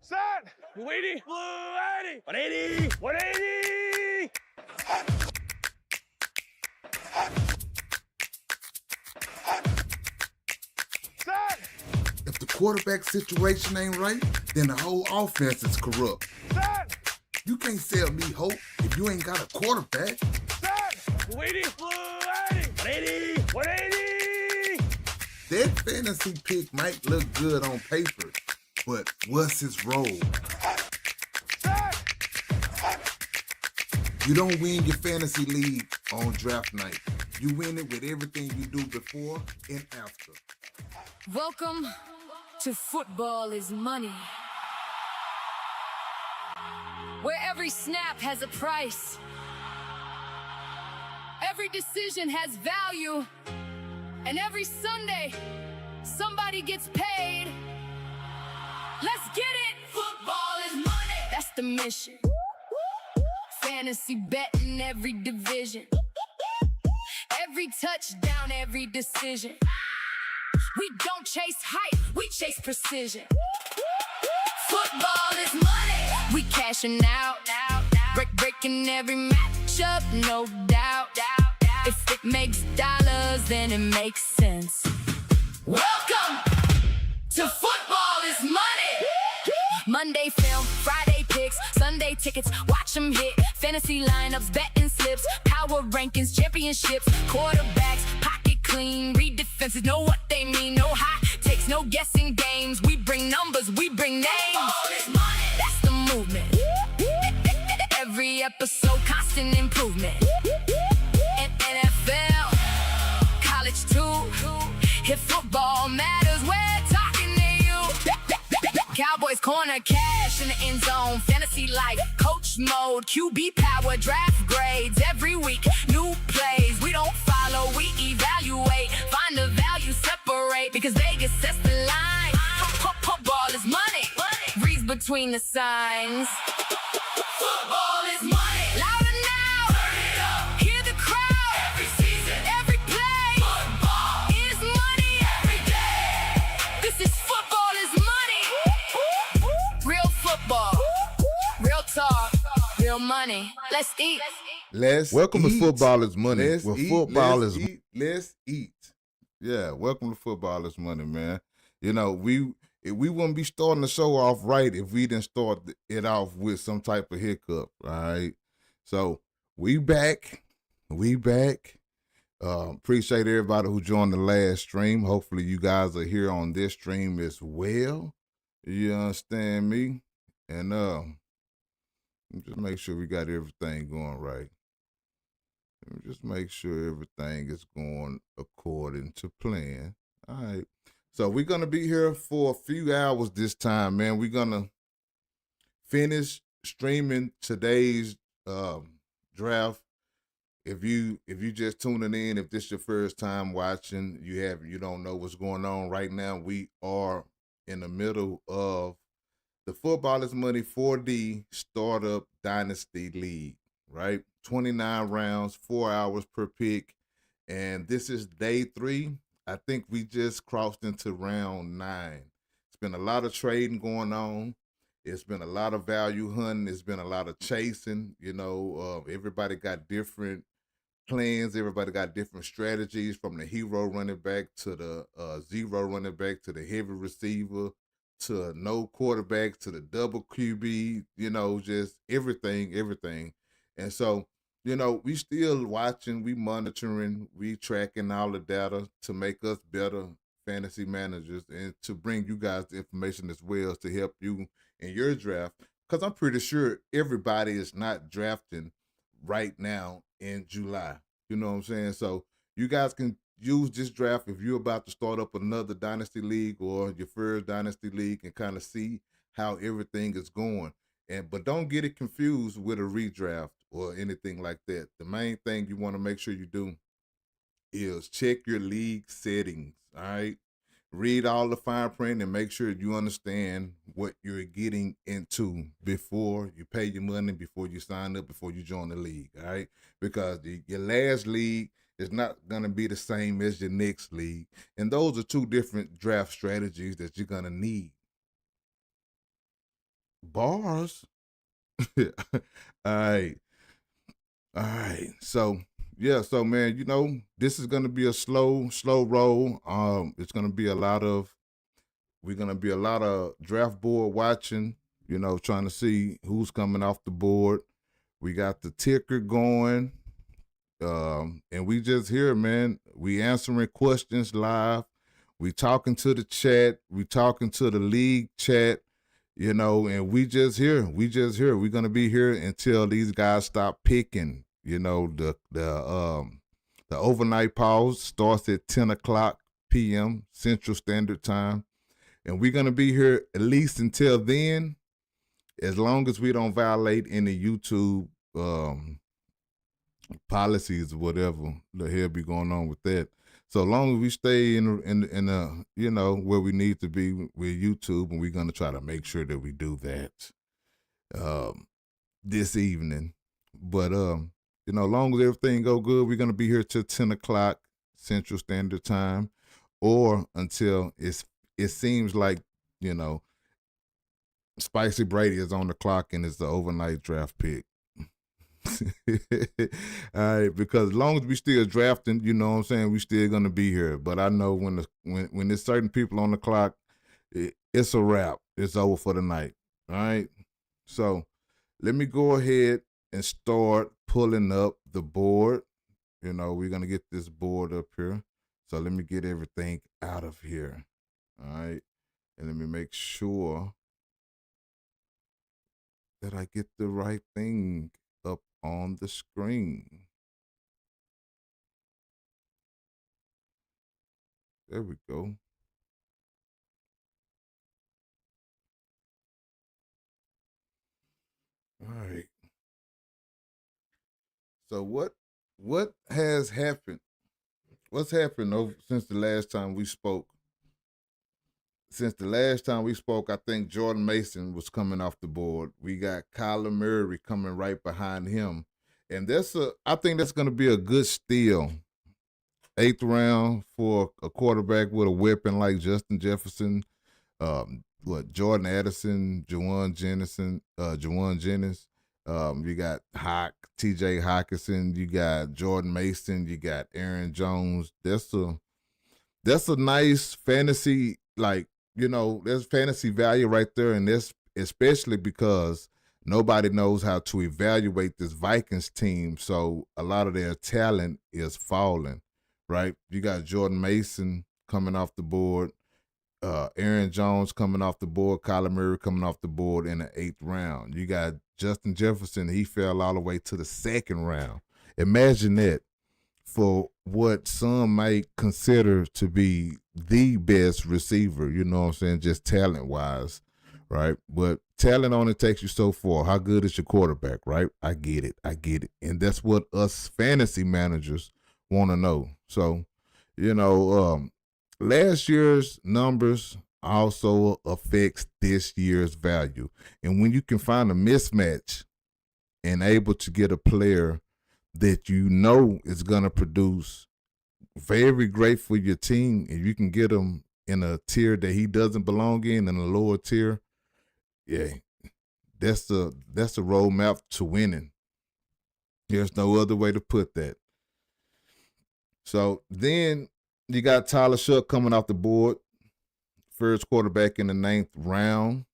Set. 180. Blue 80. 180. 180. Set. If the quarterback situation ain't right, then the whole offense is corrupt. Set. You can't sell me hope if you ain't got a quarterback. Set. 180. Blue 80. 180. 180. That fantasy pick might look good on paper, but what's his role? Set. You don't win your fantasy league on draft night. You win it with everything you do before and after. Welcome to Football is Money, where every snap has a price. Every decision has value. And every Sunday, somebody gets paid. Let's get it! Football is money! That's the mission. Fantasy betting every division. Every touchdown, every decision. We don't chase hype, we chase precision. Football is money. We cashing out, breaking every matchup, no doubt. If it makes dollars, then it makes sense. Welcome to Football is Money. Monday film, Friday picks, Sunday tickets, watch them hit. Fantasy lineups, betting slips, power rankings, championships, quarterbacks, pocket clean, read defenses, know what they mean. No hot takes, no guessing games. We bring numbers, we bring names. Football is money. That's the movement. Every episode, constant improvement. In NFL, college too. If football matters, we're talking to you. Cowboys corner, cash in the end zone, fantasy life, coach mode, QB power, draft grades. Every week, new plays. We don't follow, we evaluate. Find the value, separate, because Vegas sets the line. Football is money. Reads between the signs. Football is money. Louder now. Turn it up. Hear the crowd. Every season, every play. Football is money every day. This is Football is Money. Real football. Real talk. Real money. Let's eat. Welcome to Football is Money. Let's Where eat, football let's is eat, let's eat. Yeah, welcome to Football is Money, man. You know, we wouldn't be starting the show off right if we didn't start it off with some type of hiccup, all right? So we back. Appreciate everybody who joined the last stream. Hopefully you guys are here on this stream as well. You understand me? And just make sure we got everything going right. Just make sure everything is going according to plan. All right. So we're going to be here for a few hours this time, man. We're going to finish streaming today's draft. If you just tuning in, if this is your first time watching, you don't know what's going on right now, we are in the middle of the Football is Money 4D Startup Dynasty League, right? 29 rounds, 4 hours per pick. And this is day 3. I think we just crossed into round 9. It's been a lot of trading going on. It's been a lot of value hunting. It's been a lot of chasing. You know, everybody got different plans. Everybody got different strategies, from the hero running back to the zero running back to the heavy receiver to no quarterback to the double QB, you know, just everything. And so, you know, we still watching, we monitoring, we tracking all the data to make us better fantasy managers and to bring you guys the information as well to help you in your draft. Because I'm pretty sure everybody is not drafting right now in July. You know what I'm saying? So you guys can use this draft if you're about to start up another dynasty league or your first dynasty league and kind of see how everything is going. But don't get it confused with a redraft or anything like that. The main thing you want to make sure you do is check your league settings, all right? Read all the fine print and make sure you understand what you're getting into before you pay your money, before you sign up, before you join the league, all right? Because your last league is not going to be the same as your next league. And those are two different draft strategies that you're going to need. Bars. All right. All right. So yeah, so man, this is gonna be a slow roll. It's gonna be we're gonna be a lot of draft board watching, trying to see who's coming off the board. We got the ticker going. And we just here, man. We answering questions live. We talking to the chat. We talking to the league chat, and we just here. We're gonna be here until these guys stop picking. The overnight pause starts at 10 o'clock p.m. Central Standard Time. And we're gonna be here at least until then, as long as we don't violate any YouTube policies or whatever the hell be going on with that. So long as we stay in where we need to be with YouTube, and we're gonna try to make sure that we do that this evening. But long as everything go good, we're gonna be here till 10 o'clock Central Standard Time, or until it seems like Spicy Brady is on the clock and it's the overnight draft pick. All right, because as long as we still drafting, you know what I'm saying, we still gonna be here. But I know when there's certain people on the clock, it's a wrap. It's over for the night. All right. So let me go ahead and start pulling up the board. We're gonna get this board up here. So let me get everything out of here. All right. And let me make sure that I get the right thing up on the screen. There we go. All right. So what has happened? What's happened since the last time we spoke? Since the last time we spoke, I think Jordan Mason was coming off the board. We got Kyler Murray coming right behind him. And I think that's going to be a good steal. 8th round for a quarterback with a weapon like Justin Jefferson, Jordan Addison, Juwan Jennings. You got TJ Hawkinson, you got Jordan Mason, you got Aaron Jones. That's a nice fantasy, there's fantasy value right there, and that's especially because nobody knows how to evaluate this Vikings team, so a lot of their talent is falling, right? You got Jordan Mason coming off the board, Aaron Jones coming off the board, Kyler Murray coming off the board in the 8th round. You got Justin Jefferson, he fell all the way to the 2nd round. Imagine that, for what some might consider to be the best receiver, you know what I'm saying, just talent-wise, right? But talent only takes you so far. How good is your quarterback, right? I get it. And that's what us fantasy managers want to know. So, last year's numbers also affects this year's value. And when you can find a mismatch and able to get a player that is going to produce very great for your team, and you can get him in a tier that he doesn't belong in a lower tier, yeah, that's the roadmap to winning. There's no other way to put that. So then you got Tyler Shuck coming off the board, first quarterback in the 9th round.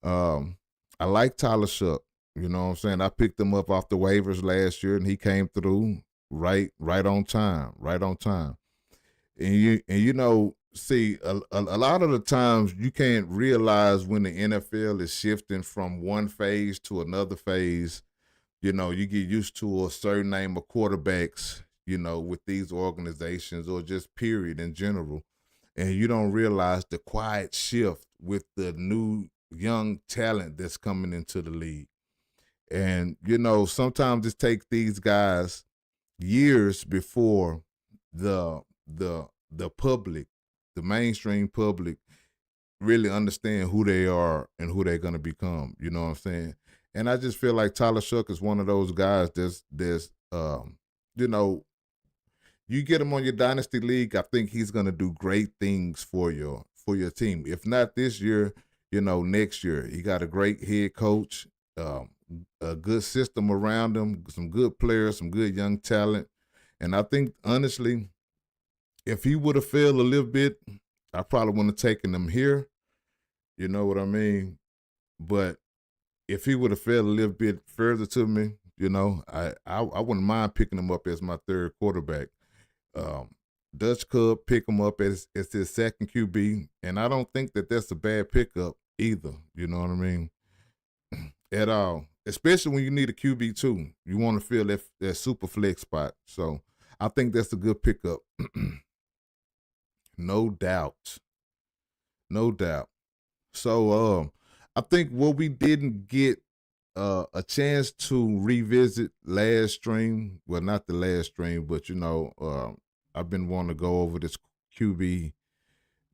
I like Tyler Shuck. You know what I'm saying? I picked him up off the waivers last year, and he came through right on time. And see, a lot of the times you can't realize when the NFL is shifting from one phase to another phase. You get used to a certain name of quarterbacks, with these organizations, or just period in general. And you don't realize the quiet shift with the new young talent that's coming into the league. And, sometimes it takes these guys years before the public, the mainstream public, really understand who they are and who they're going to become. You know what I'm saying? And I just feel like Tyler Shuck is one of those guys you get him on your dynasty league, I think he's going to do great things for your team. If not this year, next year. He got a great head coach, a good system around him, some good players, some good young talent. And I think, honestly, if he would have failed a little bit, I probably wouldn't have taken him here. You know what I mean? But if he would have failed a little bit further to me, I wouldn't mind picking him up as my third quarterback. Dutch Cub pick him up as his second QB, and I don't think that that's a bad pickup either. You know what I mean? At all, especially when you need a QB too. You want to fill that super flex spot. So I think that's a good pickup. No doubt. So I think what we didn't get a chance to revisit last stream, well, not the last stream, but I've been wanting to go over this QB.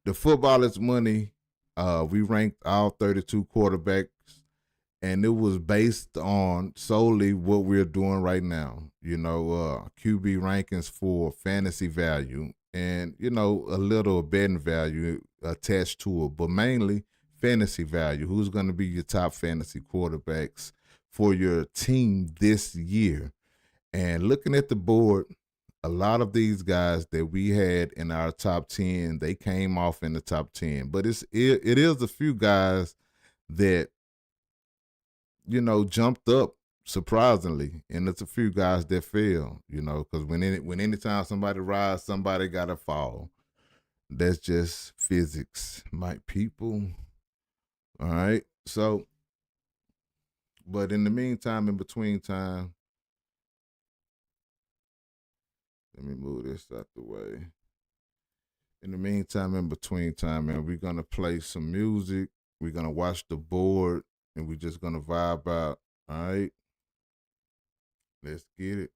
The Football is Money, we ranked all 32 quarterbacks, and it was based on solely what we're doing right now. QB rankings for fantasy value and, a little betting value attached to it, but mainly fantasy value. Who's going to be your top fantasy quarterbacks for your team this year? And looking at the board, a lot of these guys that we had in our top 10, they came off in the top 10. But it is a few guys that, jumped up surprisingly, and it's a few guys that fell, because when anytime somebody rises, somebody got to fall. That's just physics, my people. All right. So, but in the meantime, in between time, let me move this out the way. In the meantime, in between time, man, we're going to play some music. We're going to watch the board, and we're just going to vibe out. All right. Let's get it.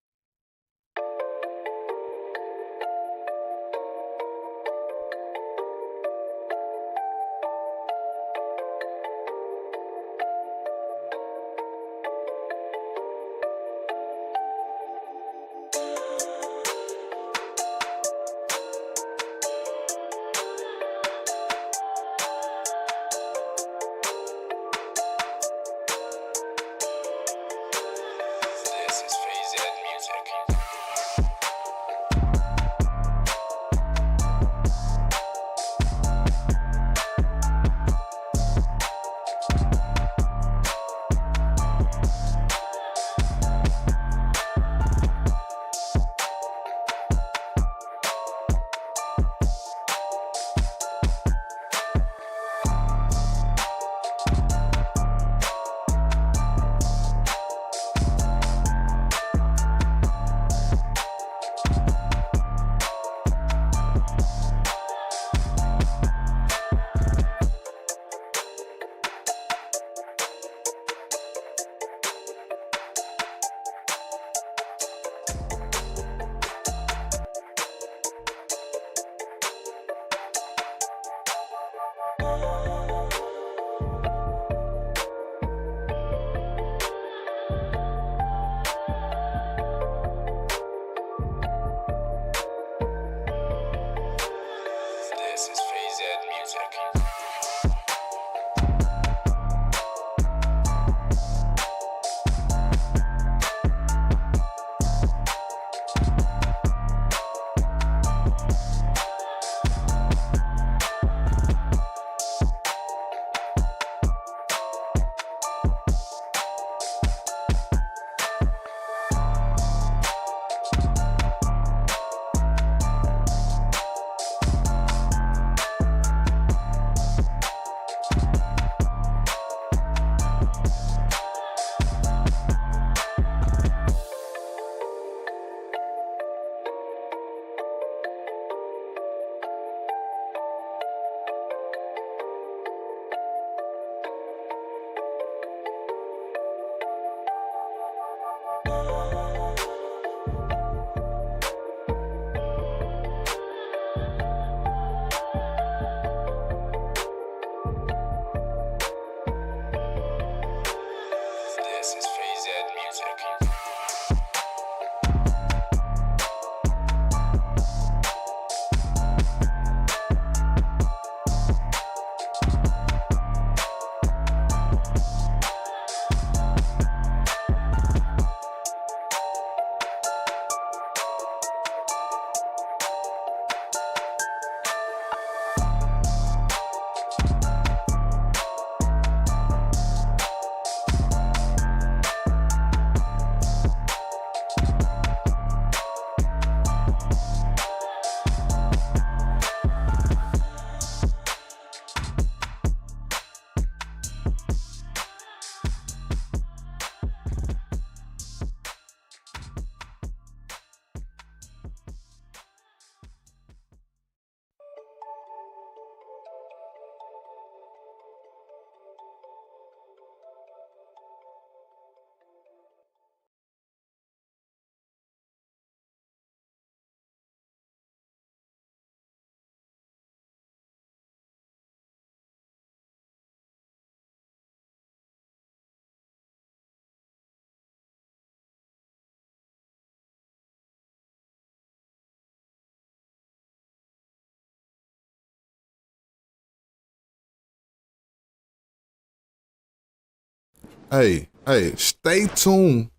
Hey, stay tuned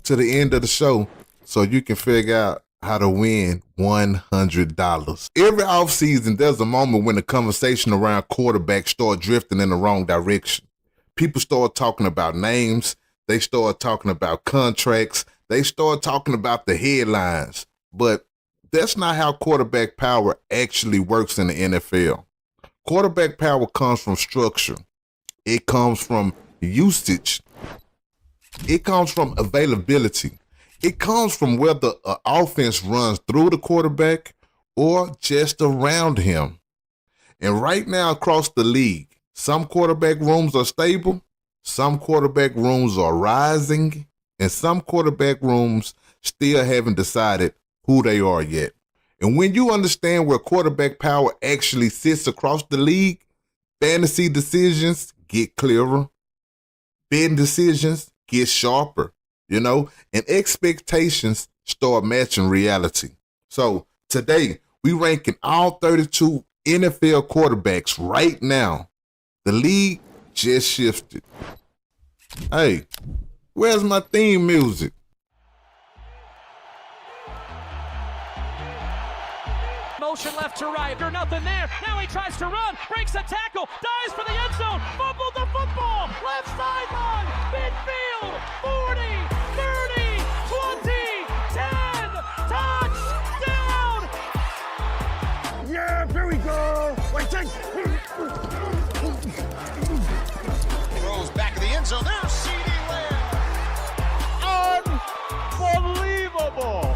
to the end of the show so you can figure out how to win $100. Every offseason, there's a moment when the conversation around quarterbacks start drifting in the wrong direction. People start talking about names. They start talking about contracts. They start talking about the headlines. But that's not how quarterback power actually works in the NFL. Quarterback power comes from structure. It comes from usage. It comes from availability. It comes from whether an offense runs through the quarterback or just around him. And right now across the league, some quarterback rooms are stable, some quarterback rooms are rising, and some quarterback rooms still haven't decided who they are yet. And when you understand where quarterback power actually sits across the league, fantasy decisions get clearer, betting decisions get sharper, and expectations start matching reality. So today, we ranking all 32 NFL quarterbacks right now. The league just shifted. Hey, where's my theme music? Motion left to right, or nothing there. Now he tries to run, breaks a tackle, dives for the end zone, fumbled the football, left sideline, midfield, 40, 30, 20, 10, touchdown! Yeah, here we go. Wait, take. Throws back of the end zone. There's C.D. Lamb. Unbelievable.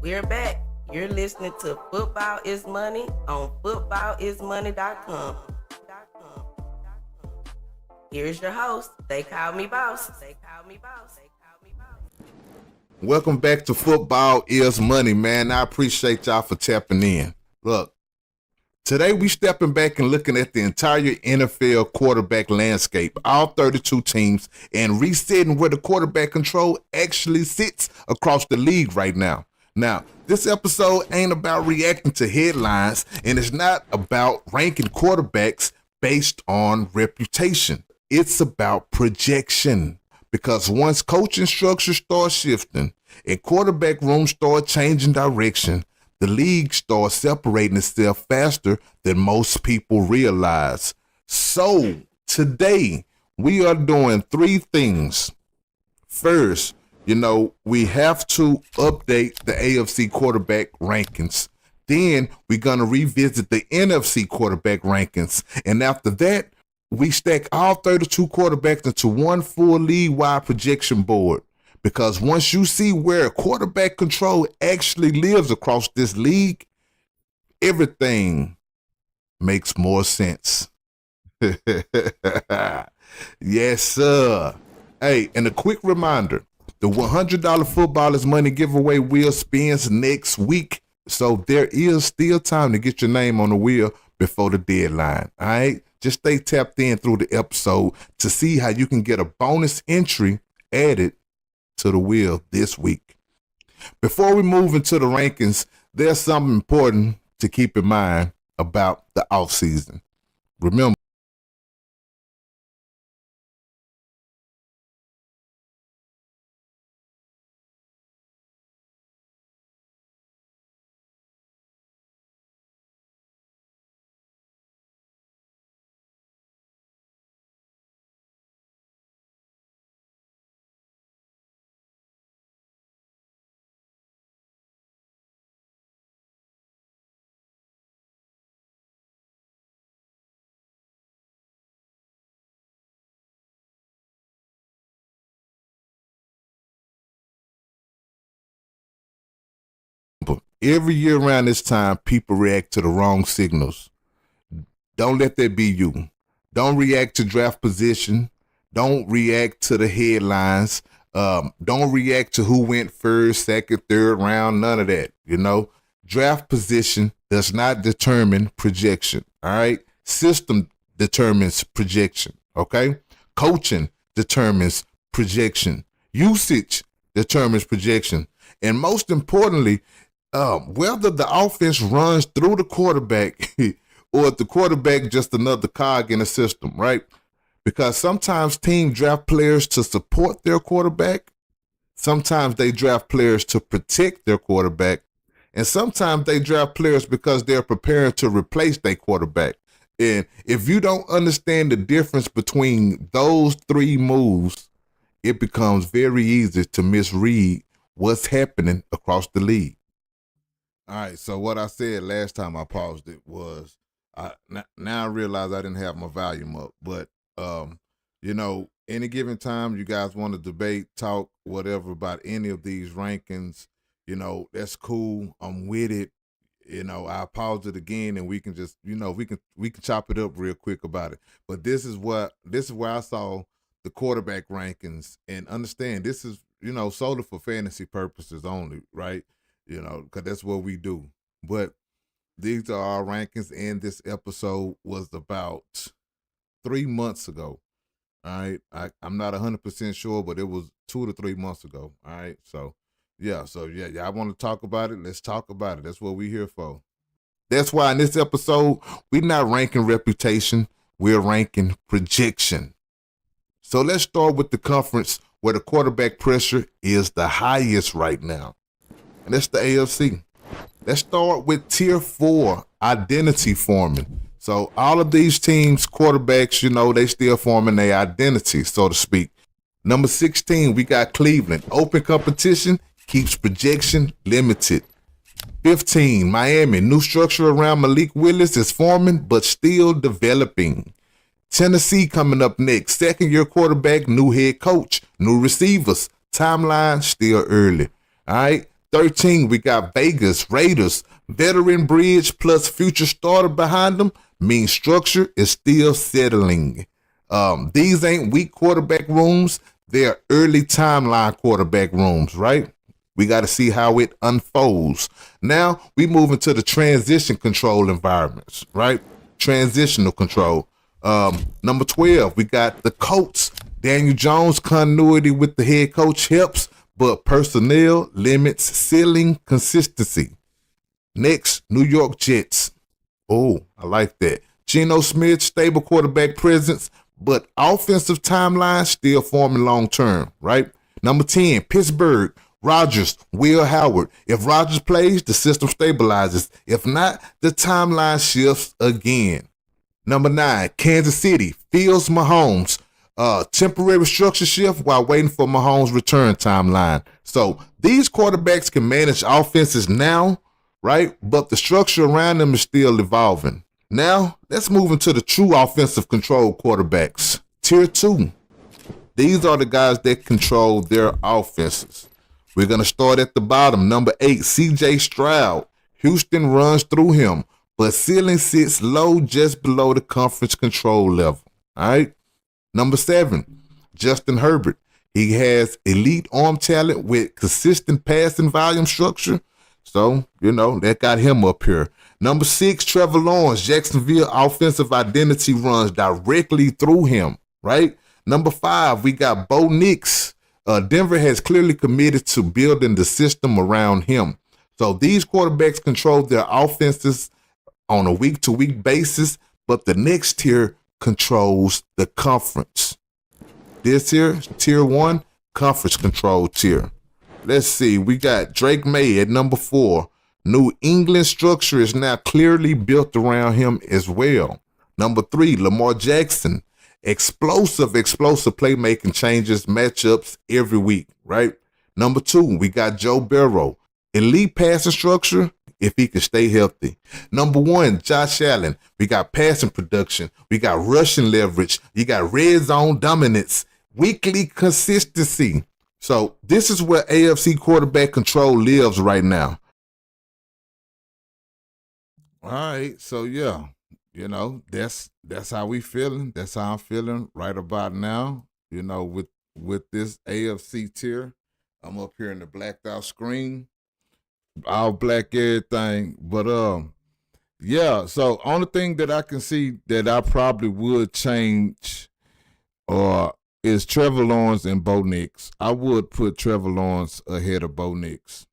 We're back. You're listening to Football is Money on footballismoney.com. Here's your host. They call me boss. Welcome back to Football is Money, man. I appreciate y'all for tapping in. Look, today we stepping back and looking at the entire NFL quarterback landscape, all 32 teams, and resetting where the quarterback control actually sits across the league right now. Now, this episode ain't about reacting to headlines, and it's not about ranking quarterbacks based on reputation. It's about projection. Because once coaching structure starts shifting and quarterback rooms start changing direction, the league starts separating itself faster than most people realize. So today we are doing three things. First, we have to update the AFC quarterback rankings. Then we're going to revisit the NFC quarterback rankings. And after that, we stack all 32 quarterbacks into one full league-wide projection board. Because once you see where quarterback control actually lives across this league, everything makes more sense. Yes, sir. Hey, and a quick reminder, the $100 Football is Money giveaway wheel spins next week. So there is still time to get your name on the wheel before the deadline. All right? Just stay tapped in through the episode to see how you can get a bonus entry added to the wheel this week. Before we move into the rankings, there's something important to keep in mind about the offseason. Remember, every year around this time, people react to the wrong signals. Don't let that be you. Don't react to draft position. Don't react to the headlines. Don't react to who went first, second, third round, none of that. Draft position does not determine projection. All right. System determines projection. Okay. Coaching determines projection. Usage determines projection. And most importantly, whether the offense runs through the quarterback or if the quarterback just another cog in the system, right? Because sometimes teams draft players to support their quarterback. Sometimes they draft players to protect their quarterback. And sometimes they draft players because they're preparing to replace their quarterback. And if you don't understand the difference between those three moves, it becomes very easy to misread what's happening across the league. All right, so what I said last time I paused it was, now I realize I didn't have my volume up, but any given time you guys want to debate, talk, whatever about any of these rankings, that's cool. I'm with it. I'll pause it again and we can just, we can chop it up real quick about it. But this is where I saw the quarterback rankings, and understand this is, solely for fantasy purposes only, right? Because that's what we do. But these are our rankings, and this episode was about 3 months ago. All right. I'm not 100% sure, but it was 2 to 3 months ago. All right. So yeah. I want to talk about it. Let's talk about it. That's what we're here for. That's why in this episode, we're not ranking reputation. We're ranking projection. So let's start with the conference where the quarterback pressure is the highest right now. And that's the AFC. Let's start with Tier 4, identity forming. So all of these teams, quarterbacks, they still forming their identity, so to speak. Number 16, we got Cleveland. Open competition keeps projection limited. 15, Miami. New structure around Malik Willis is forming, but still developing. Tennessee coming up next. Second-year quarterback, new head coach, new receivers. Timeline still early. All right. 13, we got Vegas Raiders. Veteran bridge plus future starter behind them means structure is still settling. These ain't weak quarterback rooms. They're early timeline quarterback rooms, right? We got to see how it unfolds. Now we move into the transition control environments, right? Transitional control. Number 12, we got the Colts. Daniel Jones continuity with the head coach helps, but personnel limits ceiling consistency. Next, New York Jets. Oh, I like that. Geno Smith, stable quarterback presence, but offensive timeline still forming long term, right? Number 10, Pittsburgh. Rodgers, Will Howard. If Rodgers plays, the system stabilizes. If not, the timeline shifts again. Number 9, Kansas City. Fields, Mahomes. Temporary structure shift while waiting for Mahomes' return timeline. So these quarterbacks can manage offenses now, right? But the structure around them is still evolving. Now, let's move into the true offensive control quarterbacks. Tier 2. These are the guys that control their offenses. We're going to start at the bottom. Number 8, CJ Stroud. Houston runs through him, but ceiling sits low just below the conference control level. All right. Number 7, Justin Herbert. He has elite arm talent with consistent passing volume structure. So, that got him up here. Number 6, Trevor Lawrence. Jacksonville offensive identity runs directly through him, right? Number 5, we got Bo Nix. Denver has clearly committed to building the system around him. So these quarterbacks control their offenses on a week-to-week basis, but the next tier controls the conference. This here, Tier 1, conference control tier. Let's see, we got Drake May at number 4. New England structure is now clearly built around him as well. Number 3, Lamar Jackson. Explosive playmaking changes matchups every week, right? Number 2, we got Joe Burrow. Elite passing structure if he can stay healthy. Number 1, Josh Allen. We got passing production. We got rushing leverage. You got red zone dominance, weekly consistency. So this is where AFC quarterback control lives right now. All right, so yeah. That's how we feeling. That's how I'm feeling right about now, with with this AFC tier. I'm up here in the blacked out screen, all black everything. But yeah. So only thing that I can see that I probably would change, is Trevor Lawrence and Bo Nix. I would put Trevor Lawrence ahead of Bo Nix.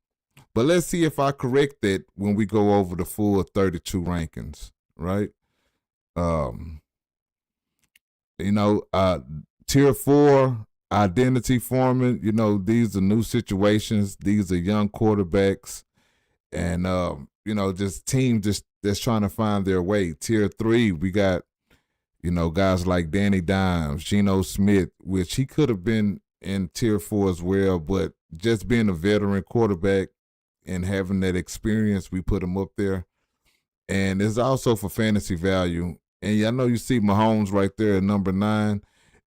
But let's see if I correct that when we go over the full 32 rankings, right? Tier 4, identity forming, these are new situations. These are young quarterbacks and, just teams that's trying to find their way. Tier 3, we got, guys like Danny Dimes, Geno Smith, which he could have been in tier 4 as well, but just being a veteran quarterback and having that experience, we put him up there. And it's also for fantasy value. And I know you see Mahomes right there at number 9.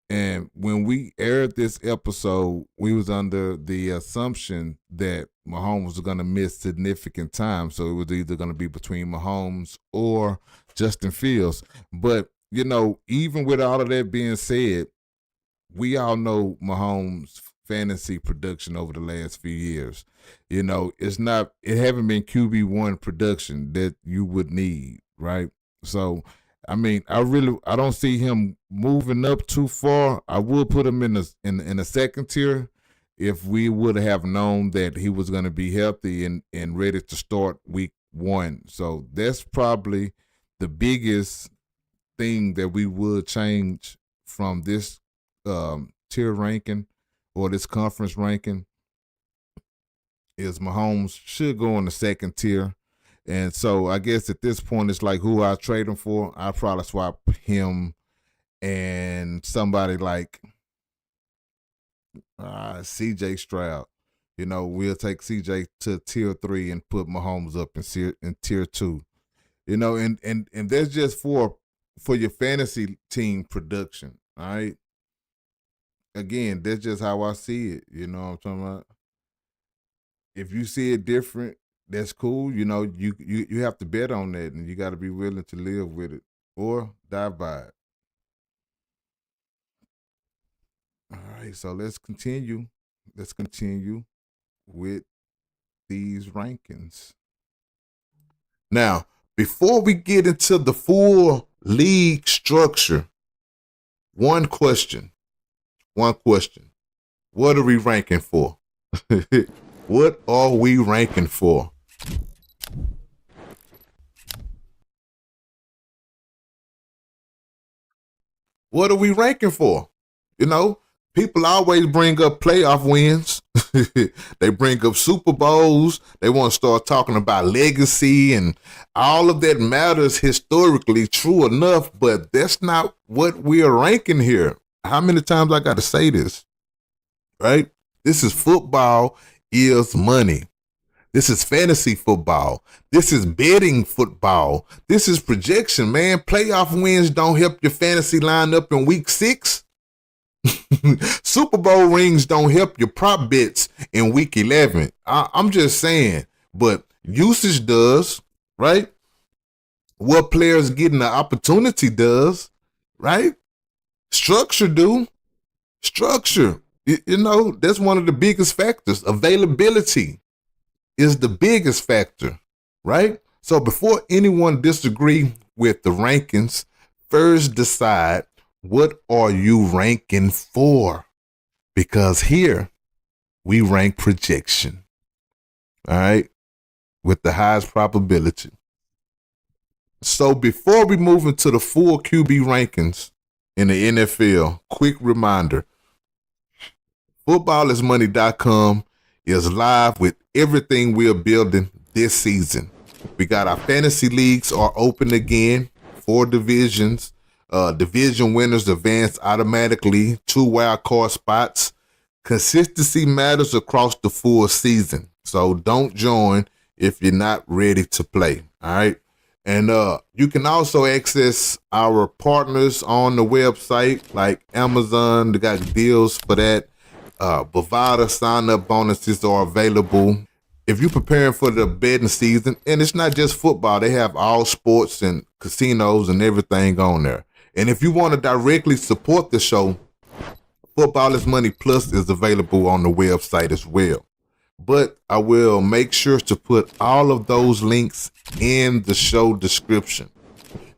And when we aired this episode, we was under the assumption that Mahomes was going to miss significant time. So it was either going to be between Mahomes or Justin Fields. But, even with all of that being said, we all know Mahomes' fantasy production over the last few years. It haven't been QB1 production that you would need, right? So, I don't see him moving up too far. I would put him in a second tier if we would have known that he was going to be healthy and ready to start week 1. So that's probably the biggest thing that we would change from this tier ranking or this conference ranking is Mahomes should go in the second tier. And so I guess at this point, it's like who I trade him for. I'd probably swap him and somebody like C.J. Stroud. We'll take C.J. to tier 3 and put Mahomes up in tier 2. And that's just for your fantasy team production, all right? Again, that's just how I see it. You know what I'm talking about? If you see it different, that's cool. You have to bet on that, and you got to be willing to live with it or die by it. All right, so let's continue. Let's continue with these rankings. Now, before we get into the full league structure, one question. What are we ranking for? What are we ranking for? What are we ranking for? People always bring up playoff wins. They bring up Super Bowls. They want to start talking about legacy, and all of that matters historically, true enough, but that's not what we're ranking here. How many times I got to say this, right? This is football is money. This is fantasy football. This is betting football. This is projection, man. Playoff wins don't help your fantasy line up in week 6. Super Bowl rings don't help your prop bets in week 11. I'm just saying, but usage does, right? What players getting the opportunity does, right? Structure do. Structure, that's one of the biggest factors. Availability is the biggest factor, right? So before anyone disagree with the rankings, first decide, what are you ranking for? Because here we rank projection, all right, with the highest probability. So before we move into the full QB rankings in the NFL, quick reminder, footballismoney.com is live with everything we're building this season. We got our fantasy leagues are open again, 4 divisions. Division winners advance automatically, 2 wild card spots. Consistency matters across the full season. So don't join if you're not ready to play. All right. And you can also access our partners on the website like Amazon. They got deals for that. Bovada sign-up bonuses are available. If you're preparing for the betting season, and it's not just football, they have all sports and casinos and everything on there. And if you want to directly support the show, Football is Money Plus is available on the website as well. But I will make sure to put all of those links in the show description.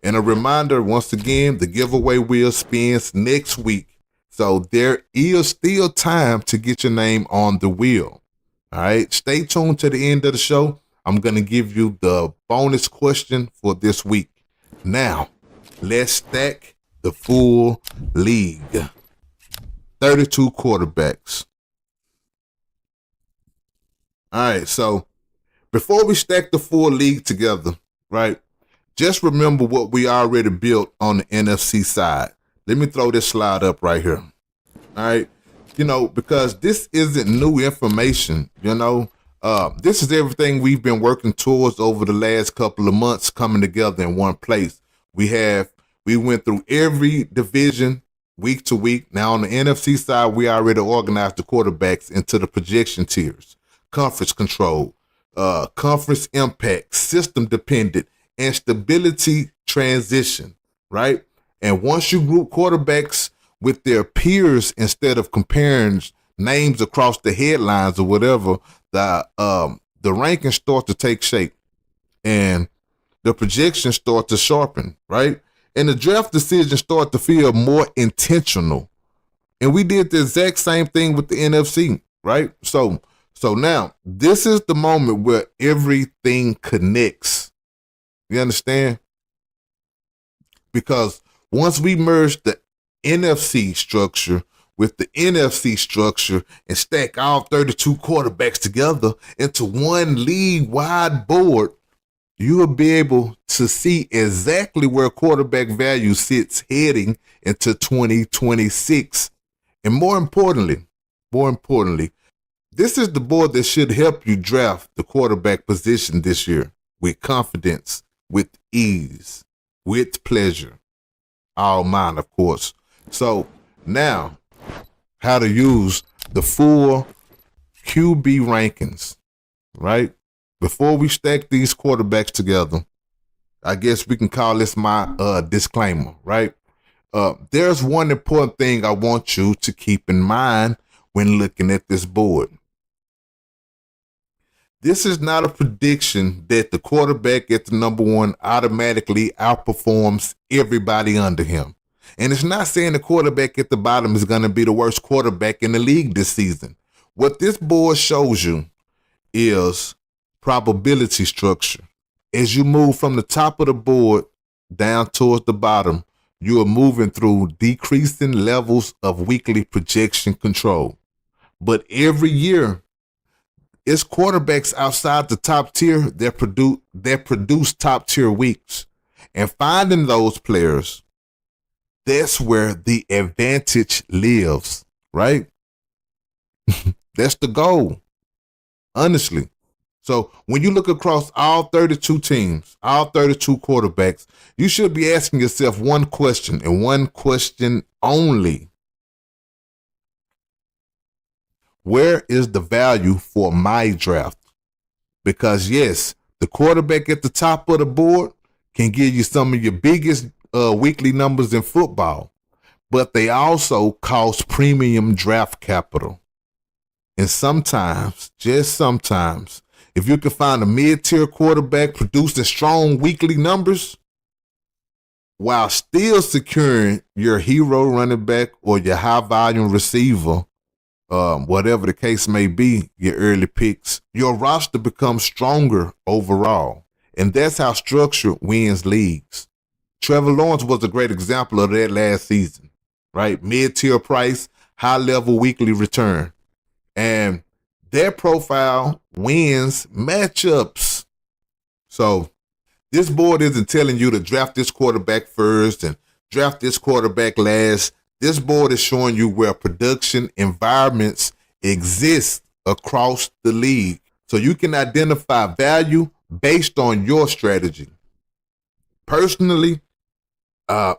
And a reminder, once again, the giveaway wheel spins next week. So there is still time to get your name on the wheel. All right, stay tuned to the end of the show. I'm going to give you the bonus question for this week. Now, let's stack the full league. 32 quarterbacks. All right, so before we stack the full league together, right, just remember what we already built on the NFC side. Let me throw this slide up right here. All right, because this isn't new information, this is everything we've been working towards over the last couple of months coming together in one place. We went through every division week to week. Now on the NFC side, we already organized the quarterbacks into the projection tiers, conference control, conference impact, system dependent, and stability transition, right? And once you group quarterbacks with their peers instead of comparing names across the headlines or whatever, the rankings start to take shape and the projections start to sharpen, right? And the draft decisions start to feel more intentional. And we did the exact same thing with the NFC, right? So now this is the moment where everything connects. You understand? Because once we merge the NFC structure with the NFC structure and stack all 32 quarterbacks together into one league-wide board, you will be able to see exactly where quarterback value sits heading into 2026. And more importantly, this is the board that should help you draft the quarterback position this year with confidence, with ease, with pleasure. All mine, of course. So now, how to use the full QB rankings, right? Before we stack these quarterbacks together, I guess we can call this my disclaimer, right? There's one important thing I want you to keep in mind when looking at this board. This is not a prediction that the quarterback at the number one automatically outperforms everybody under him. And it's not saying the quarterback at the bottom is going to be the worst quarterback in the league this season. What this board shows you is probability structure. As you move from the top of the board down towards the bottom, you are moving through decreasing levels of weekly projection control. But every year, it's quarterbacks outside the top tier that produce top tier weeks. And finding those players, that's where the advantage lives, right? That's the goal, honestly. So when you look across all 32 teams, all 32 quarterbacks, you should be asking yourself one question and one question only. Where is the value for my draft? Because yes, the quarterback at the top of the board can give you some of your biggest weekly numbers in football, but they also cost premium draft capital. And sometimes, just sometimes, if you can find a mid-tier quarterback producing strong weekly numbers while still securing your hero running back or your high-volume receiver, whatever the case may be, your early picks, your roster becomes stronger overall. And that's how structure wins leagues. Trevor Lawrence was a great example of that last season, right? Mid-tier price, high-level weekly return. And their profile wins matchups. So this board isn't telling you to draft this quarterback first and draft this quarterback last. This board is showing you where production environments exist across the league. So you can identify value based on your strategy. Personally,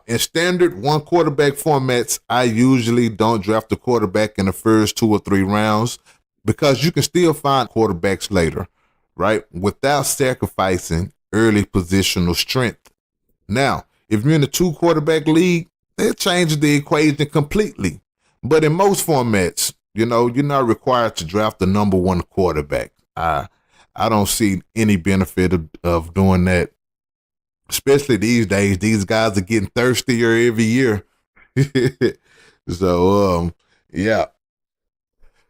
in standard one quarterback formats, I usually don't draft a quarterback in the first 2 or 3 rounds because you can still find quarterbacks later, right? Without sacrificing early positional strength. Now, if you're in a 2 quarterback league, that changes the equation completely But in most formats, you're not required to draft the number one quarterback. I don't see any benefit of doing that, especially these days. These guys are getting thirstier every year. So, yeah.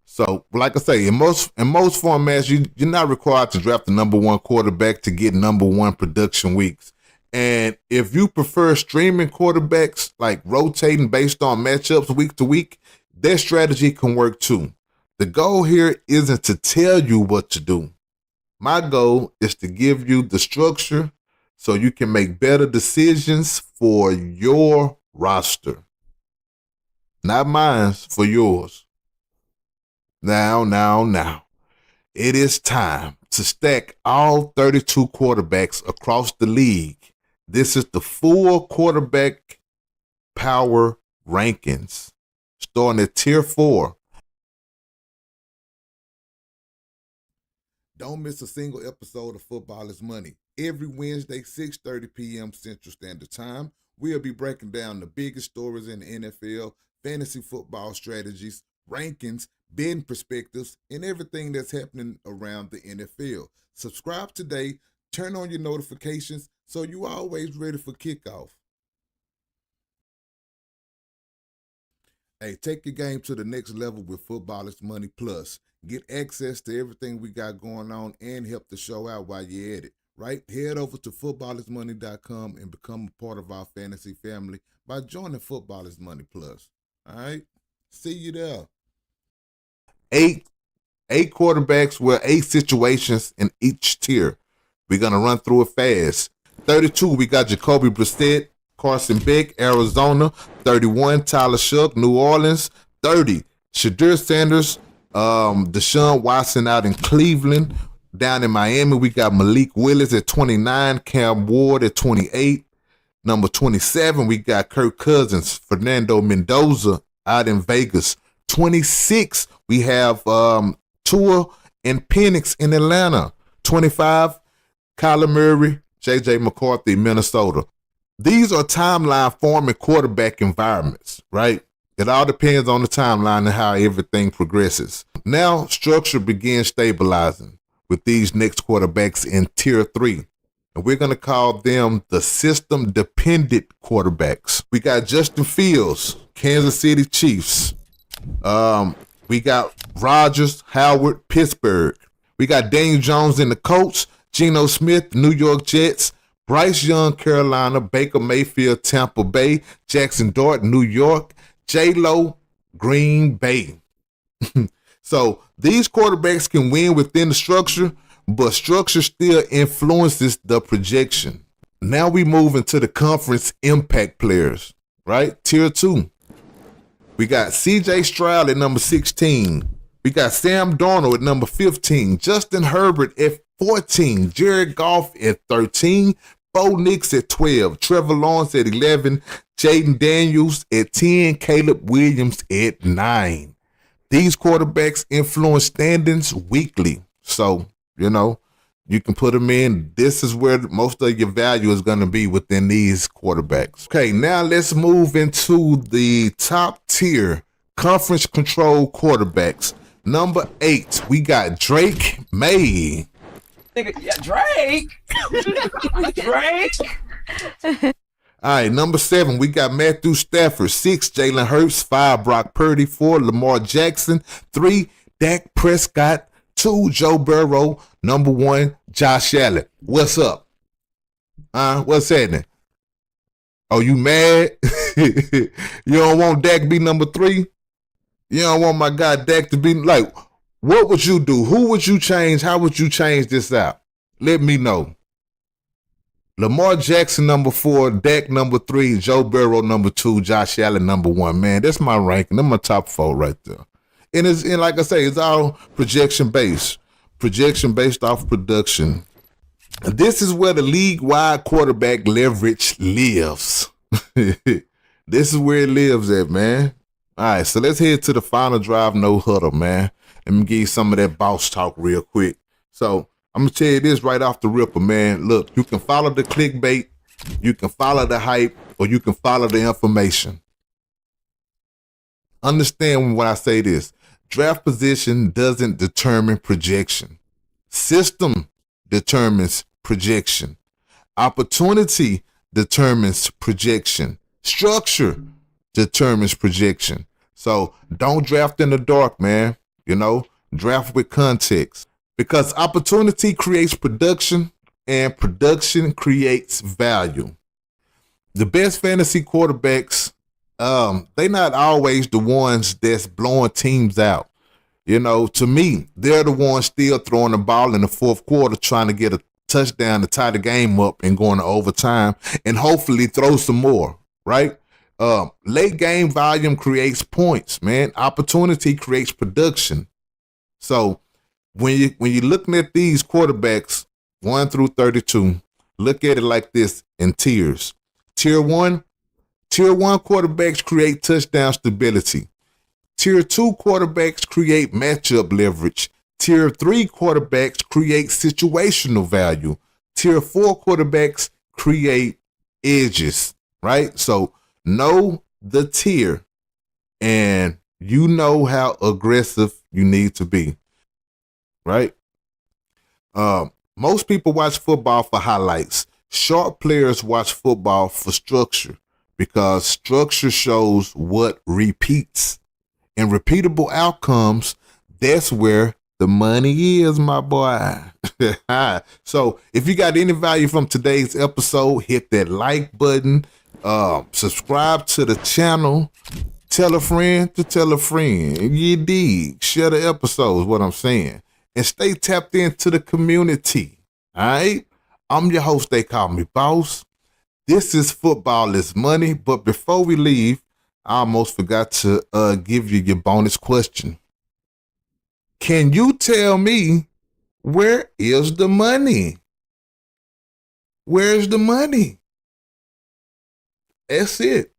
So, like I say, in most formats, you're not required to draft the number one quarterback to get number one production weeks. And if you prefer streaming quarterbacks, like rotating based on matchups week to week, that strategy can work too. The goal here isn't to tell you what to do. My goal is to give you the structure so you can make better decisions for your roster. Not mine, for yours. Now. It is time to stack all 32 quarterbacks across the league. This is the full quarterback power rankings, starting at tier 4. Don't miss a single episode of Football is Money. Every Wednesday, 6:30 p.m. Central Standard Time, we'll be breaking down the biggest stories in the NFL, fantasy football strategies, rankings, betting perspectives, and everything that's happening around the NFL. Subscribe today, turn on your notifications so you're always ready for kickoff. Hey, take your game to the next level with Football is Money Plus. Get access to everything we got going on and help the show out while you're at it, right? Head over to footballismoney.com and become a part of our fantasy family by joining Football is Money Plus. All right? See you there. Eight quarterbacks with 8 situations in each tier. We're going to run through it fast. 32, we got Jacoby Brissett, Carson Beck, Arizona. 31, Tyler Shough, New Orleans. 30, Shadur Sanders, Deshaun Watson out in Cleveland. Down in Miami, we got Malik Willis at 29, Cam Ward at 28. Number 27, we got Kirk Cousins, Fernando Mendoza out in Vegas. 26, we have Tua and Penix in Atlanta. 25, Kyler Murray, J.J. McCarthy, Minnesota. These are timeline forming quarterback environments, right? It all depends on the timeline and how everything progresses. Now, structure begins stabilizing with these next quarterbacks in tier 3. And we're going to call them the system-dependent quarterbacks. We got Justin Fields, Kansas City Chiefs. We got Rodgers, Howard, Pittsburgh. We got Daniel Jones in the Colts, Geno Smith, New York Jets, Bryce Young, Carolina, Baker Mayfield, Tampa Bay, Jackson Dart, New York, J-Lo, Green Bay. So these quarterbacks can win within the structure, but structure still influences the projection. Now we move into the conference impact players, right? Tier 2. We got CJ Stroud at number 16. We got Sam Darnold at number 15. Justin Herbert at 14. Jared Goff at 13. Bo Nix at 12. Trevor Lawrence at 11. Jaden Daniels at 10. Caleb Williams at 9. These quarterbacks influence standings weekly. So, you can put them in. This is where most of your value is going to be within these quarterbacks. Okay, now let's move into the top tier conference control quarterbacks. Number 8, we got Drake May. Drake. Drake. All right, number 7, we got Matthew Stafford. 6, Jalen Hurts. 5, Brock Purdy. 4, Lamar Jackson. 3, Dak Prescott. 2, Joe Burrow. Number 1, Josh Allen. What's up? What's happening? Oh, you mad? You don't want Dak to be number 3? You don't want my guy Dak to be like, what would you do? Who would you change? How would you change this out? Let me know. Lamar Jackson number 4, Dak number 3, Joe Burrow number 2, Josh Allen number 1. Man, that's my ranking. That's my top 4 right there. And like I say, it's all projection based off production. And this is where the league-wide quarterback leverage lives. This is where it lives at, man. All right, so let's head to the final drive, no huddle, man. Let me give you some of that boss talk real quick. So I'm going to tell you this right off the ripper, man. Look, you can follow the clickbait, you can follow the hype, or you can follow the information. understand when I say this. Draft position doesn't determine projection. System determines projection. Opportunity determines projection. Structure determines projection. So don't draft in the dark, man. Draft with context. Because opportunity creates production and production creates value. The best fantasy quarterbacks, they not always the ones that's blowing teams out. To me, they're the ones still throwing the ball in the fourth quarter trying to get a touchdown to tie the game up and going to overtime and hopefully throw some more, right? Late game volume creates points, man. Opportunity creates production. So when you're looking at these quarterbacks, 1 through 32, look at it like this in tiers. Tier 1 quarterbacks create touchdown stability. Tier 2 quarterbacks create matchup leverage. Tier 3 quarterbacks create situational value. Tier 4 quarterbacks create edges, right? So know the tier and you know how aggressive you need to be, right? Most people watch football for highlights. Sharp players watch football for structure because structure shows what repeats. And repeatable outcomes, that's where the money is, my boy. So if you got any value from today's episode, hit that like button, subscribe to the channel, tell a friend to tell a friend. You dig? Share the episodes, what I'm saying. And stay tapped into the community. All right? I'm your host, they call me Boss. This is Football is Money. But before we leave, I almost forgot to give you your bonus question. Can you tell me where is the money? Where's the money? That's it.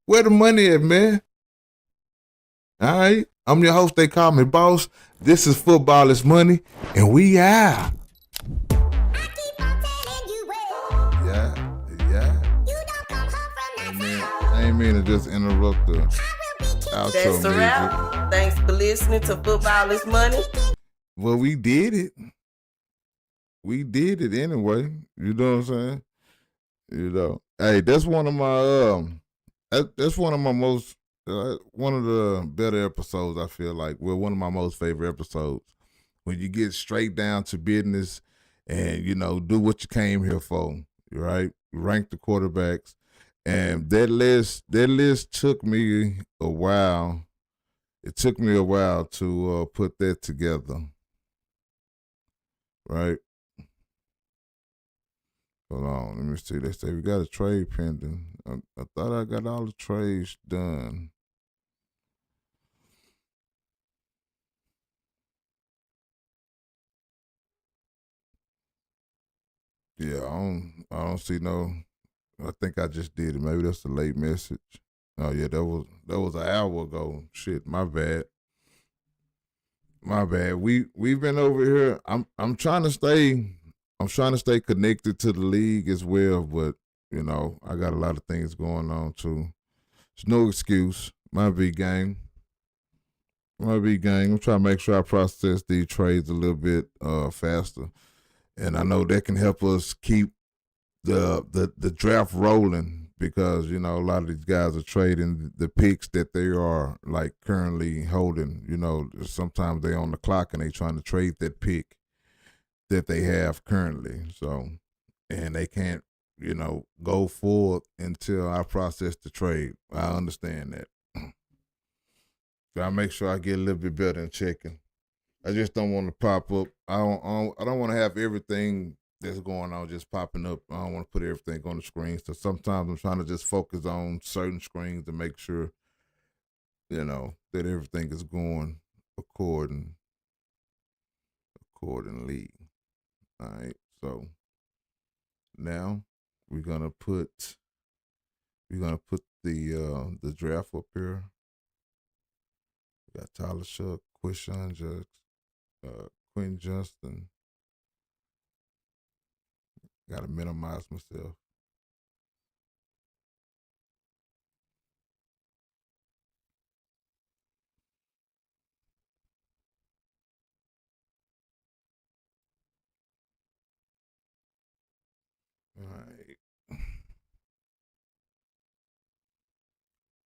Where the money at, man? All right. I'm your host. They call me Boss. This is Football is Money, and we out. I ain't mean to just interrupt the outro That's a music. wrap. Thanks for listening to Football is Money. Well, we did it. We did it anyway. You know what I'm saying? Hey, that's one of my that's one of my most one of the better episodes. I feel like one of my most favorite episodes when you get straight down to business and do what you came here for. Right? Rank the quarterbacks. And that list took me a while. It took me a while to put that together. Right? Hold on, let me see. They say we got a trade pending. I thought I got all the trades done. Yeah, I don't see no. I think I just did it. Maybe that's a late message. Oh yeah, that was an hour ago. Shit, my bad. My bad. We've been over here. I'm trying to stay connected to the league as well, but I got a lot of things going on too. It's no excuse. Might be gang. I'm trying to make sure I process these trades a little bit faster. And I know that can help us keep the draft rolling because a lot of these guys are trading the picks that they are like currently holding. Sometimes they on the clock and they trying to trade that pick that they have currently. So, and they can't go forward until I process the trade. I understand that. So I make sure I get a little bit better in checking. I just don't want to pop up. I don't want to have everything that's going on just popping up. I don't want to put everything on the screen. So sometimes I'm trying to just focus on certain screens to make sure, that everything is going accordingly. All right. So now we're gonna put the draft up here. We got Tyler Shuck, Quishon Judge, Quinn Johnston. Gotta minimize myself.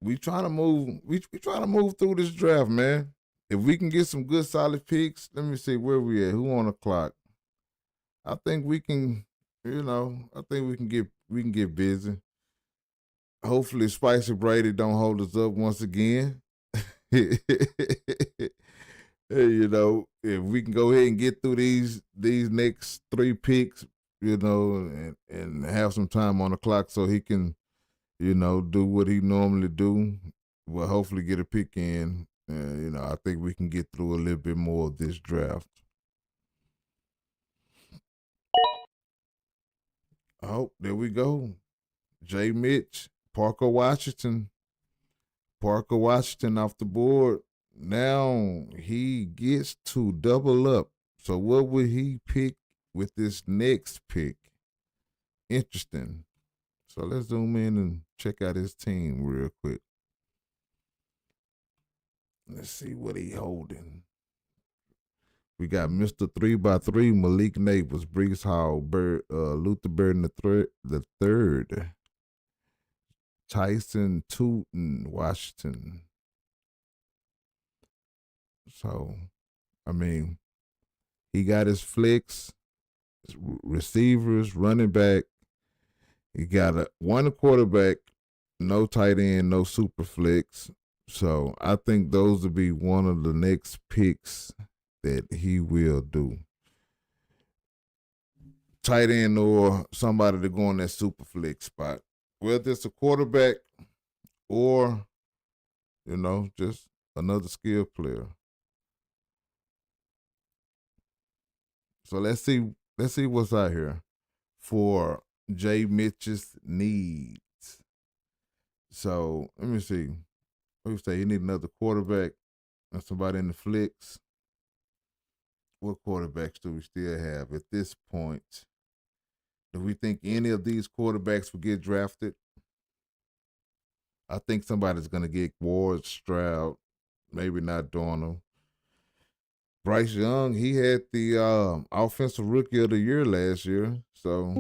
we trying to move. We trying to move through this draft, man. If we can get some good solid picks, let me see where we at. Who on the clock? I think we can. I think we can get busy. Hopefully, Spicy Brady don't hold us up once again. If we can go ahead and get through these next 3 picks, and have some time on the clock so he can, do what he normally do. Well, hopefully get a pick in. I think we can get through a little bit more of this draft. Oh, there we go. Jay Mitch, Parker Washington off the board. Now he gets to double up. So what would he pick with this next pick? Interesting. So let's zoom in and check out his team real quick. Let's see what he holding. We got Mr. 3x3, Malik Neighbors, Brees Hall, Luther Burden the third, Tyson Tootin, Washington. So, he got his flicks, receivers, running back. He got one quarterback, no tight end, no super flicks. So I think those will be one of the next picks that he will do. Tight end or somebody to go in that super flick spot. Whether it's a quarterback or, just another skill player. So let's see what's out here for Jay Mitch's needs. So let me see. We say you need another quarterback and somebody in the flicks. What quarterbacks do we still have at this point? Do we think any of these quarterbacks will get drafted? I think somebody's going to get Ward, Stroud, maybe not Darnold. Bryce Young, he had the offensive rookie of the year last year. So,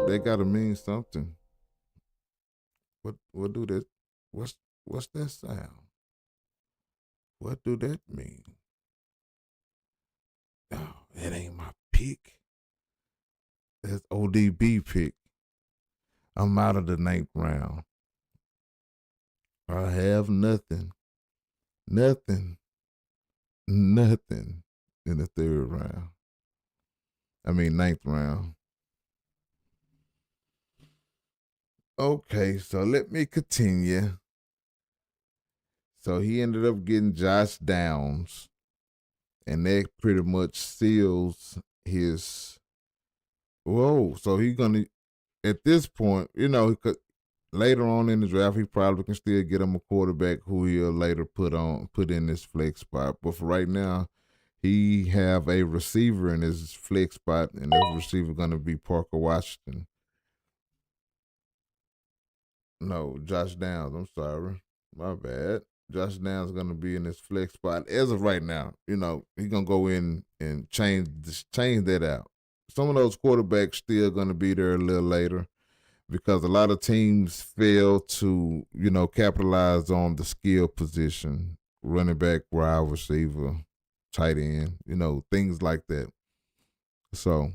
they got to mean something. What do that? What's that sound? What do that mean? Oh, that ain't my pick. That's ODB pick. I'm out of the 9th round. I have nothing in the 3rd round. 9th round. Okay, so let me continue. So he ended up getting Josh Downs, and that pretty much seals his. Whoa! So he's gonna, at this point, later on in the draft, he probably can still get him a quarterback who he'll later put in this flex spot. But for right now, he have a receiver in his flex spot, and that receiver gonna be Parker Washington. No, Josh Downs. I'm sorry, my bad. Josh Downs is going to be in his flex spot as of right now. He's going to go in and change that out. Some of those quarterbacks still going to be there a little later because a lot of teams fail to, capitalize on the skill position, running back, wide receiver, tight end, things like that. So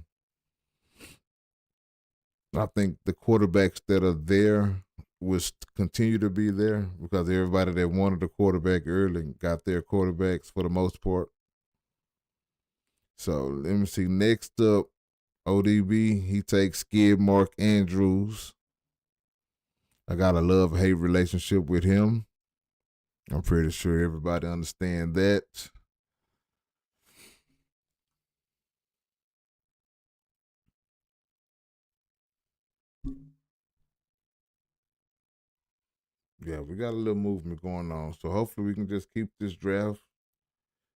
I think the quarterbacks that are there will continue to be there because everybody that wanted a quarterback early got their quarterbacks for the most part. So let me see. Next up, ODB, he takes Skid Mark Andrews. I got a love-hate relationship with him. I'm pretty sure everybody understands that. Yeah, we got a little movement going on. So hopefully we can just keep this draft.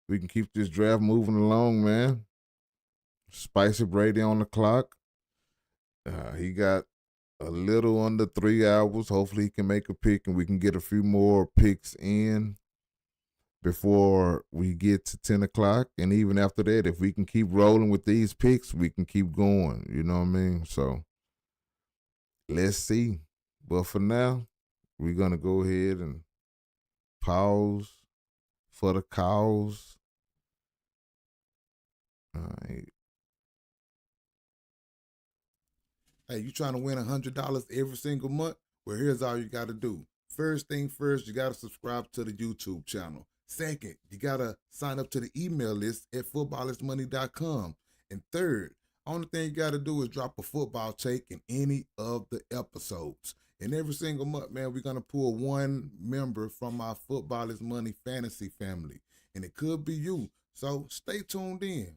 We can keep this draft moving along, man. Spicy Brady on the clock. He got a little under 3 hours. Hopefully he can make a pick and we can get a few more picks in before we get to 10 o'clock. And even after that, if we can keep rolling with these picks, we can keep going. You know what I mean? So let's see. But for now, we're gonna go ahead and pause for the cause. All right. Hey, you trying to win $100 every single month? Well, here's all you got to do. First thing first, you got to subscribe to the YouTube channel. Second, you got to sign up to the email list at footballismoney.com. And third, only thing you got to do is drop a football take in any of the episodes. And every single month, man, we're going to pull one member from our Football is Money fantasy family. And it could be you. So stay tuned in.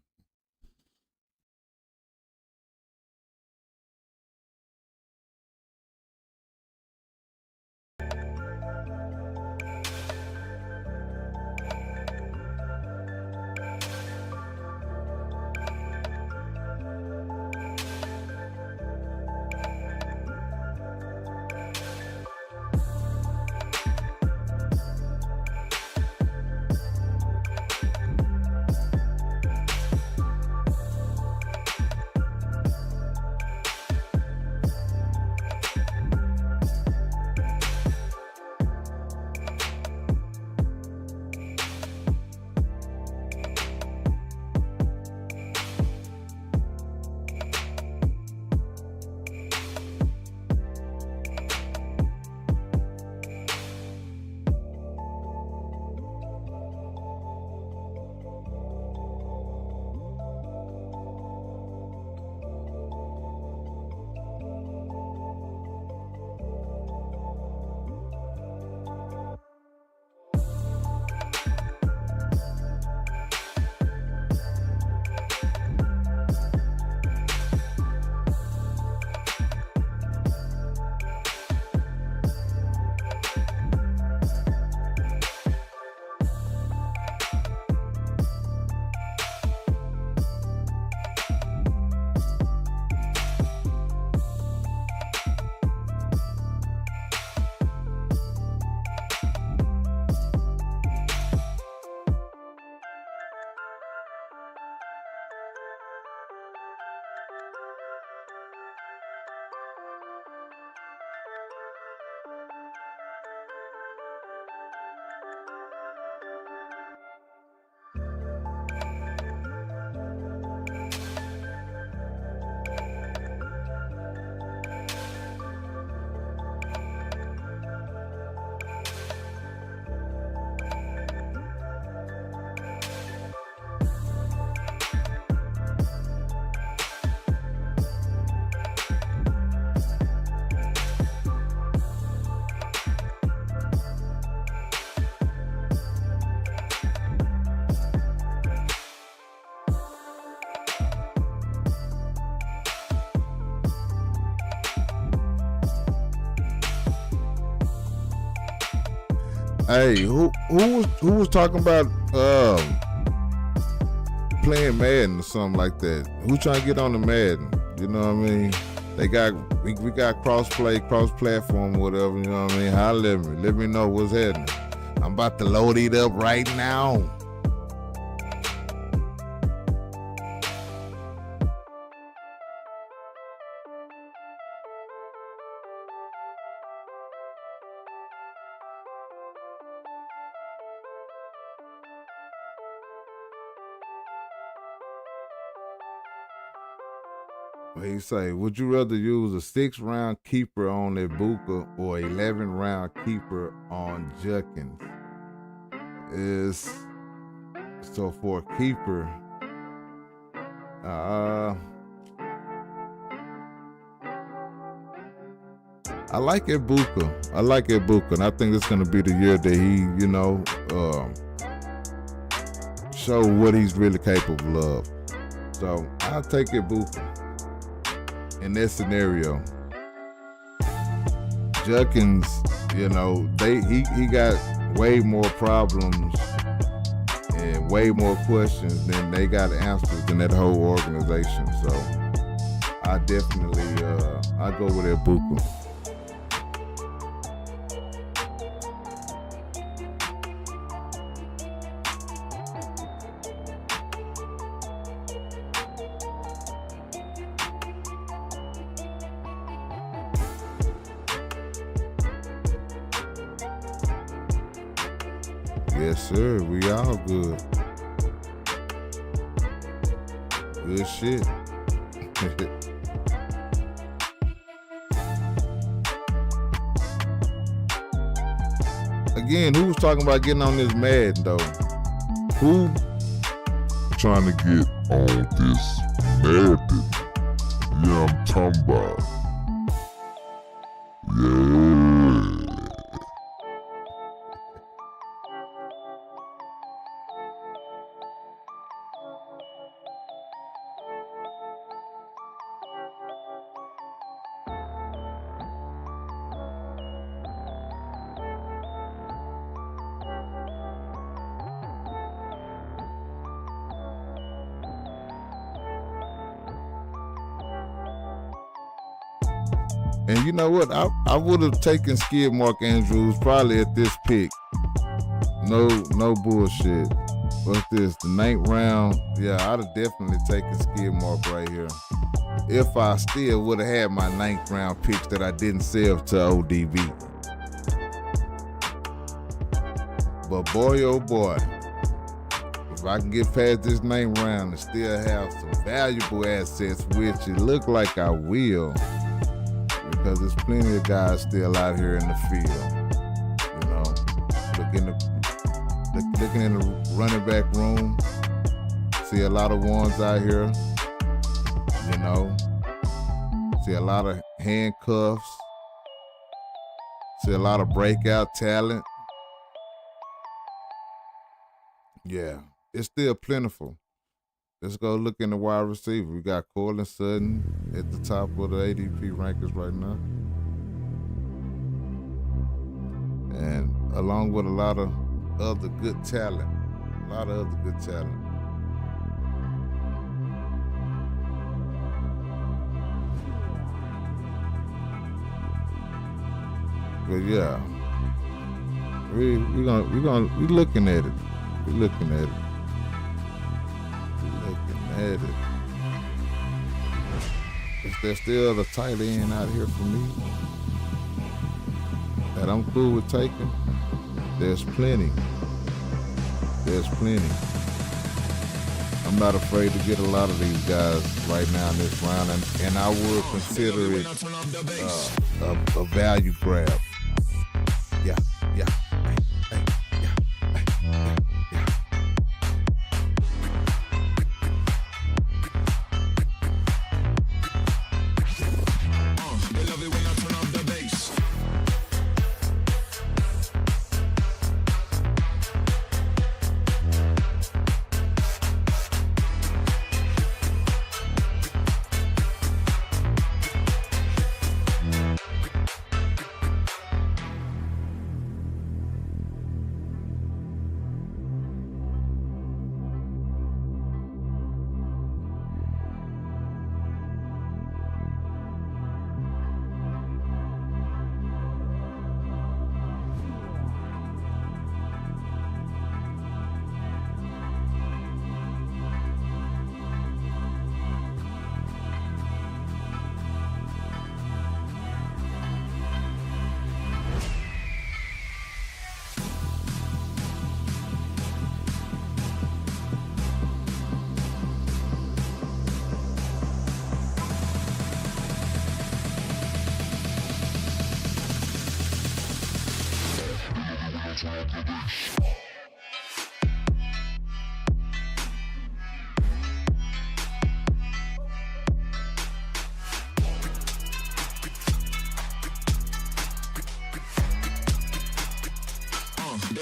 Hey, who was talking about playing Madden or something like that? Who trying to get on the Madden? You know what I mean? We got cross-platform or whatever, you know what I mean? Holler at me. Let me know what's happening. I'm about to load it up right now. He say, would you rather use a 6-round keeper on Ibuka or 11-round keeper on Judkins? So for a keeper, I like Ibuka, and I think it's gonna be the year that he, show what he's really capable of. So I'll take Ibuka in that scenario. Judkins, he got way more problems and way more questions than they got answers in that whole organization. So I definitely I go with Ibuka. Yes, sir. We all good. Good shit. Again, who was talking about getting on this Madden though? Who? Trying to get on this Madden. Yeah, I'm talking about. Yeah. And you know what? I would have taken Skid Mark Andrews probably at this pick. No bullshit. What's this? The 9th round? Yeah, I'd have definitely taken Skid Mark right here. If I still would have had my 9th round picks that I didn't sell to ODB. But boy, oh boy, if I can get past this 9th round and still have some valuable assets, which it look like I will, because there's plenty of guys still out here in the field. You know, looking in the running back room, see a lot of ones out here. You know, see a lot of handcuffs, see a lot of breakout talent. Yeah, it's still plentiful. Let's go look in the wide receiver. We got Cortland Sutton at the top of the ADP rankings right now. And along with a lot of other good talent. But yeah, we looking at it. We're looking at it. Is there still a tight end out here for me that I'm cool with taking? There's plenty. I'm not afraid to get a lot of these guys right now in this round, and I would consider it a value grab. Yeah. They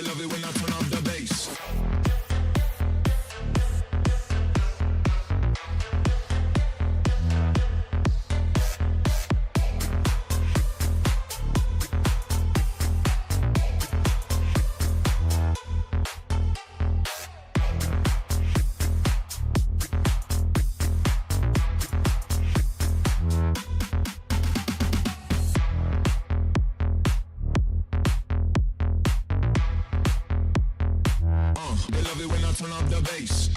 love it when I turn up the bass. They love it when I turn up the bass.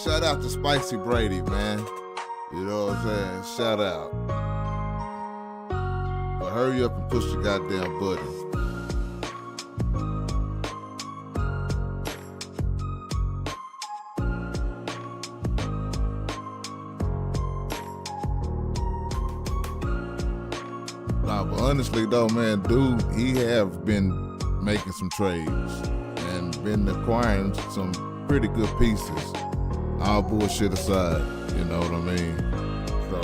Shout out to Spicy Brady, man. You know what I'm saying? Shout out. But hurry up and push the goddamn button. Nah, but honestly though, man, dude, he have been making some trades and been acquiring some pretty good pieces. All bullshit aside, you know what I mean? So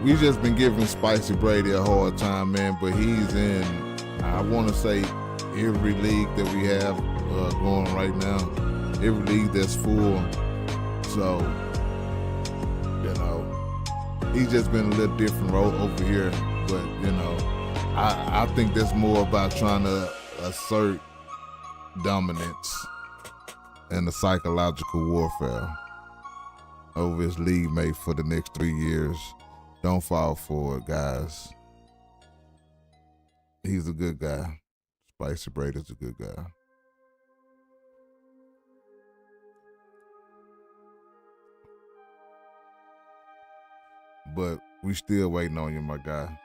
we just been giving Spicy Brady a hard time, man, but he's in, I want to say, every league that we have going right now, every league that's full. So, you know, he's just been a little different over here, but, you know, I think that's more about trying to assert dominance and the psychological warfare over his league mate for the next 3 years. Don't fall for it, guys. He's a good guy. Spicy Brady's a good guy. But we still waiting on you, my guy.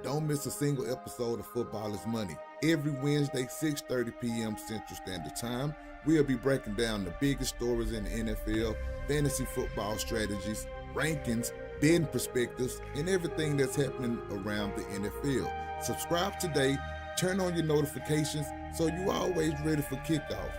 Don't miss a single episode of Football is Money. Every Wednesday, 6:30 p.m. Central Standard Time, We'll be breaking down the biggest stories in the NFL, fantasy football strategies, rankings, betting perspectives, and everything that's happening around the NFL. Subscribe today, turn on your notifications so you're always ready for kickoff.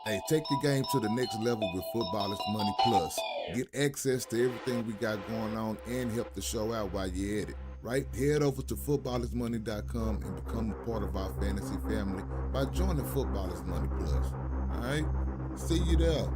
Hey, take your game to the next level with Football is Money Plus. Get access to everything we got going on and help the show out while you're at it. Right? Head over to footballismoney.com and become a part of our fantasy family by joining Football is Money Plus. All right? See you there.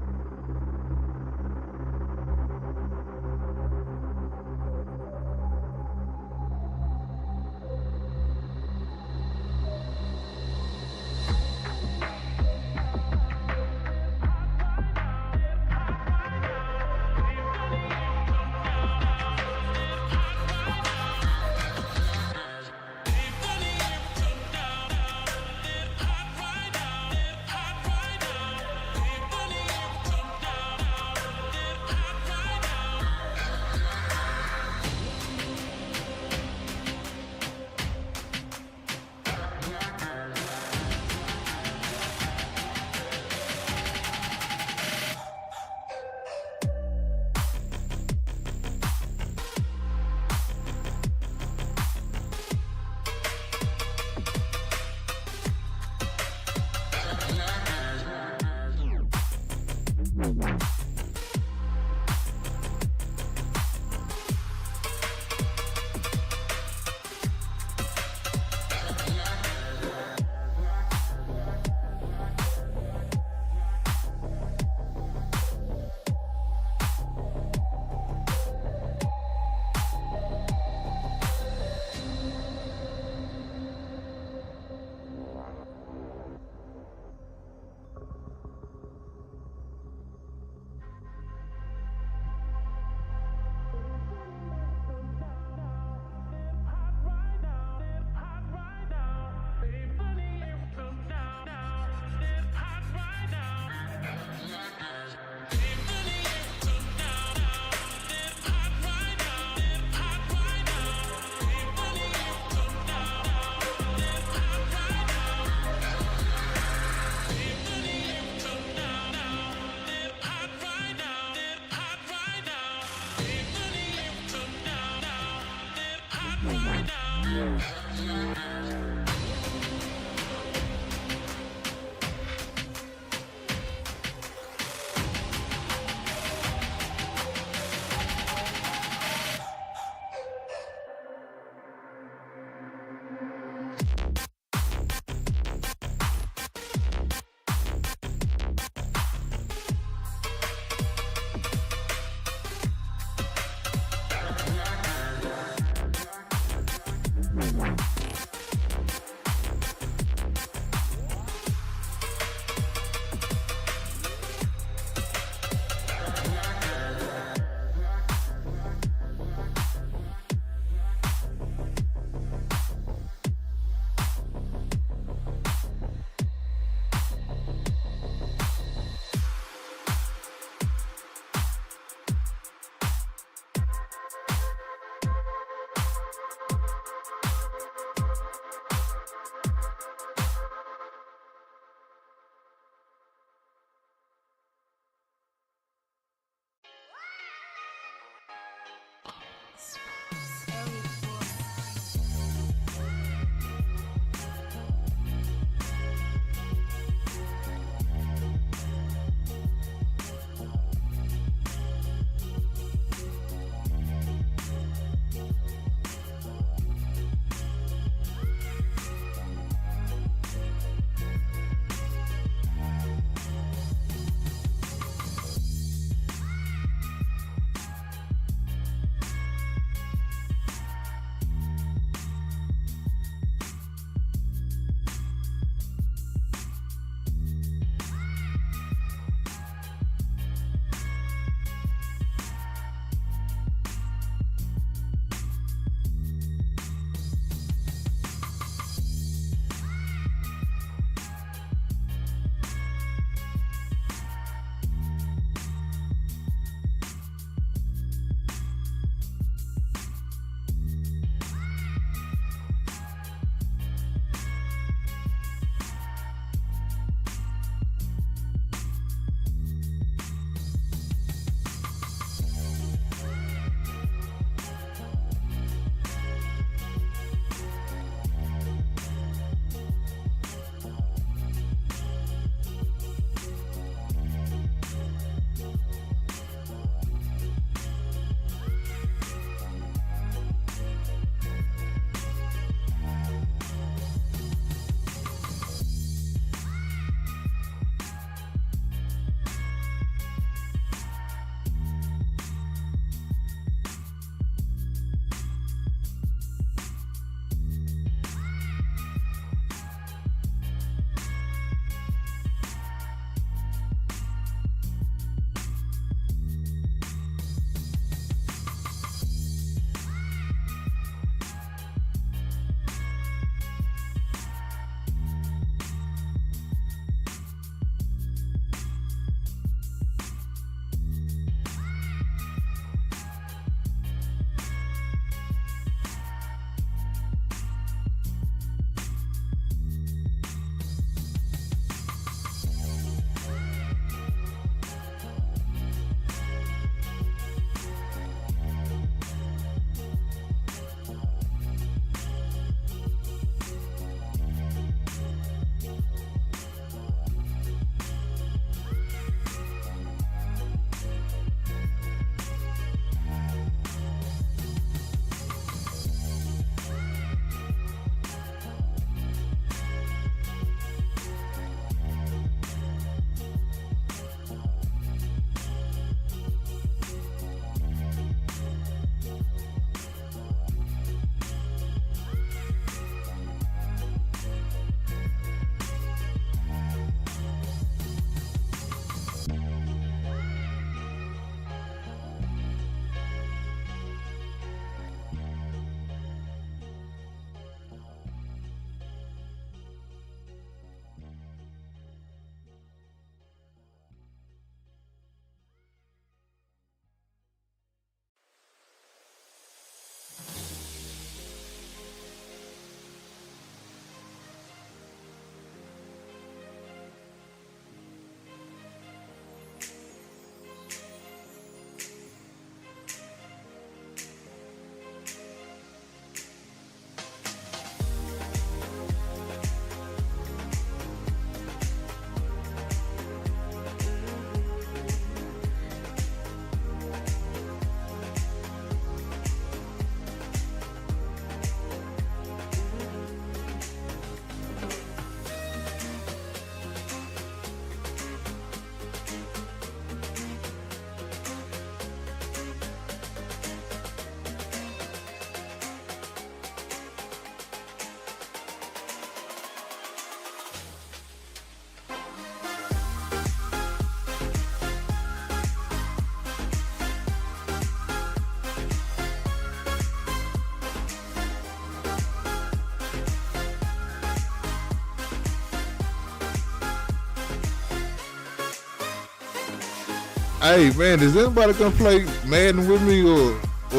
Hey man, is anybody gonna play Madden with me or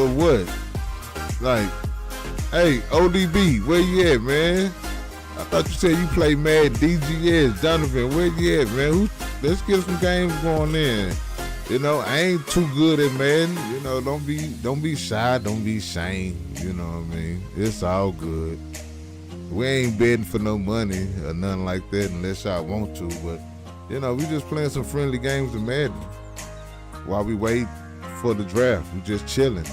what? Like, hey, ODB, where you at, man? I thought you said you play Madden. DGS, Donovan, where you at, man? Let's get some games going in. You know, I ain't too good at Madden. You know, don't be shy, don't be ashamed. You know what I mean? It's all good. We ain't betting for no money or nothing like that unless y'all want to, but you know, we just playing some friendly games of Madden while we wait for the draft. We just chilling.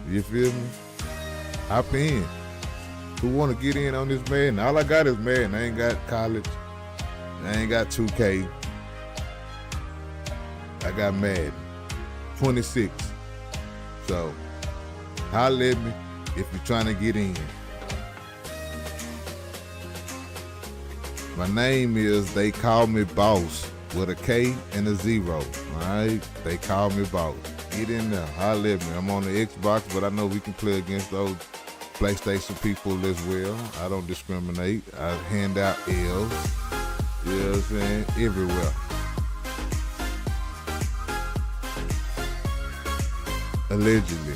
You feel me? Hop in. Who want to get in on this Madden? All I got is Madden. I ain't got college. I ain't got 2K. I got Madden 26. So, holler at me if you're trying to get in. My name is They Call Me Boss with a K and a 0. All right? They call me Boss. Get in there. Holler at me. I'm on the Xbox, but I know we can play against those PlayStation people as well. I don't discriminate. I hand out L's. You know what I'm saying? Everywhere. Allegedly.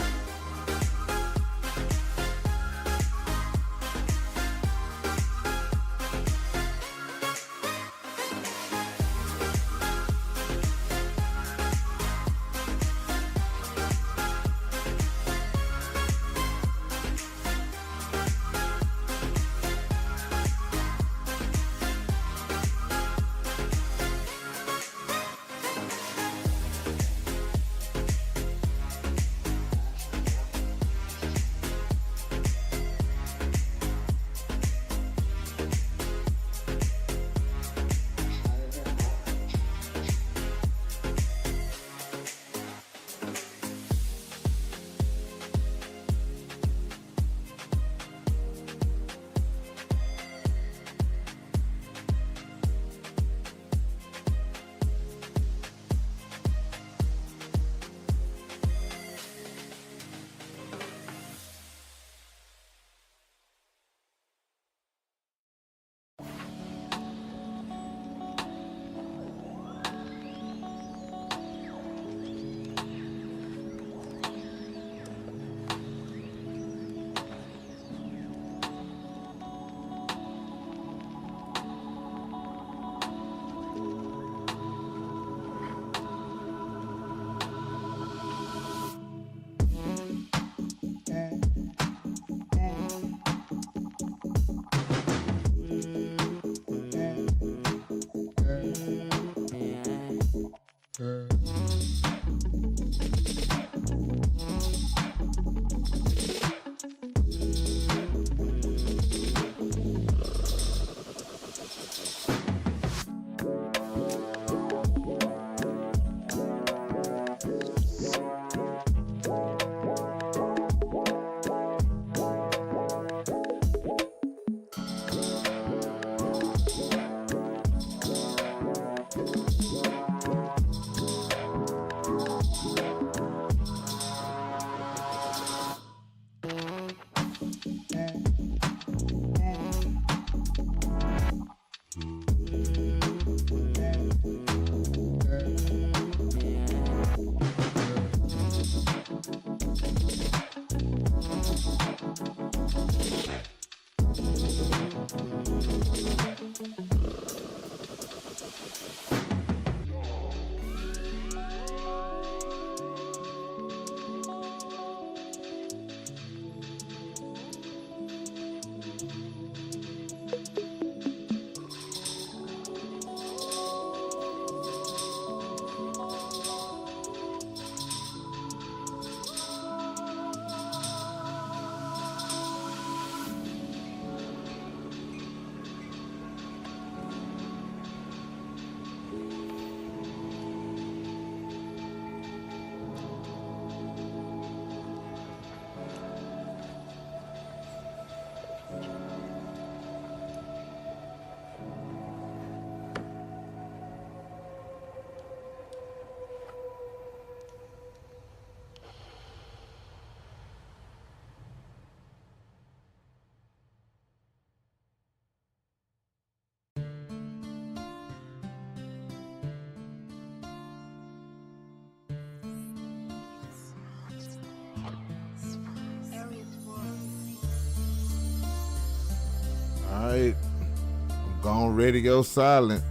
on radio silent.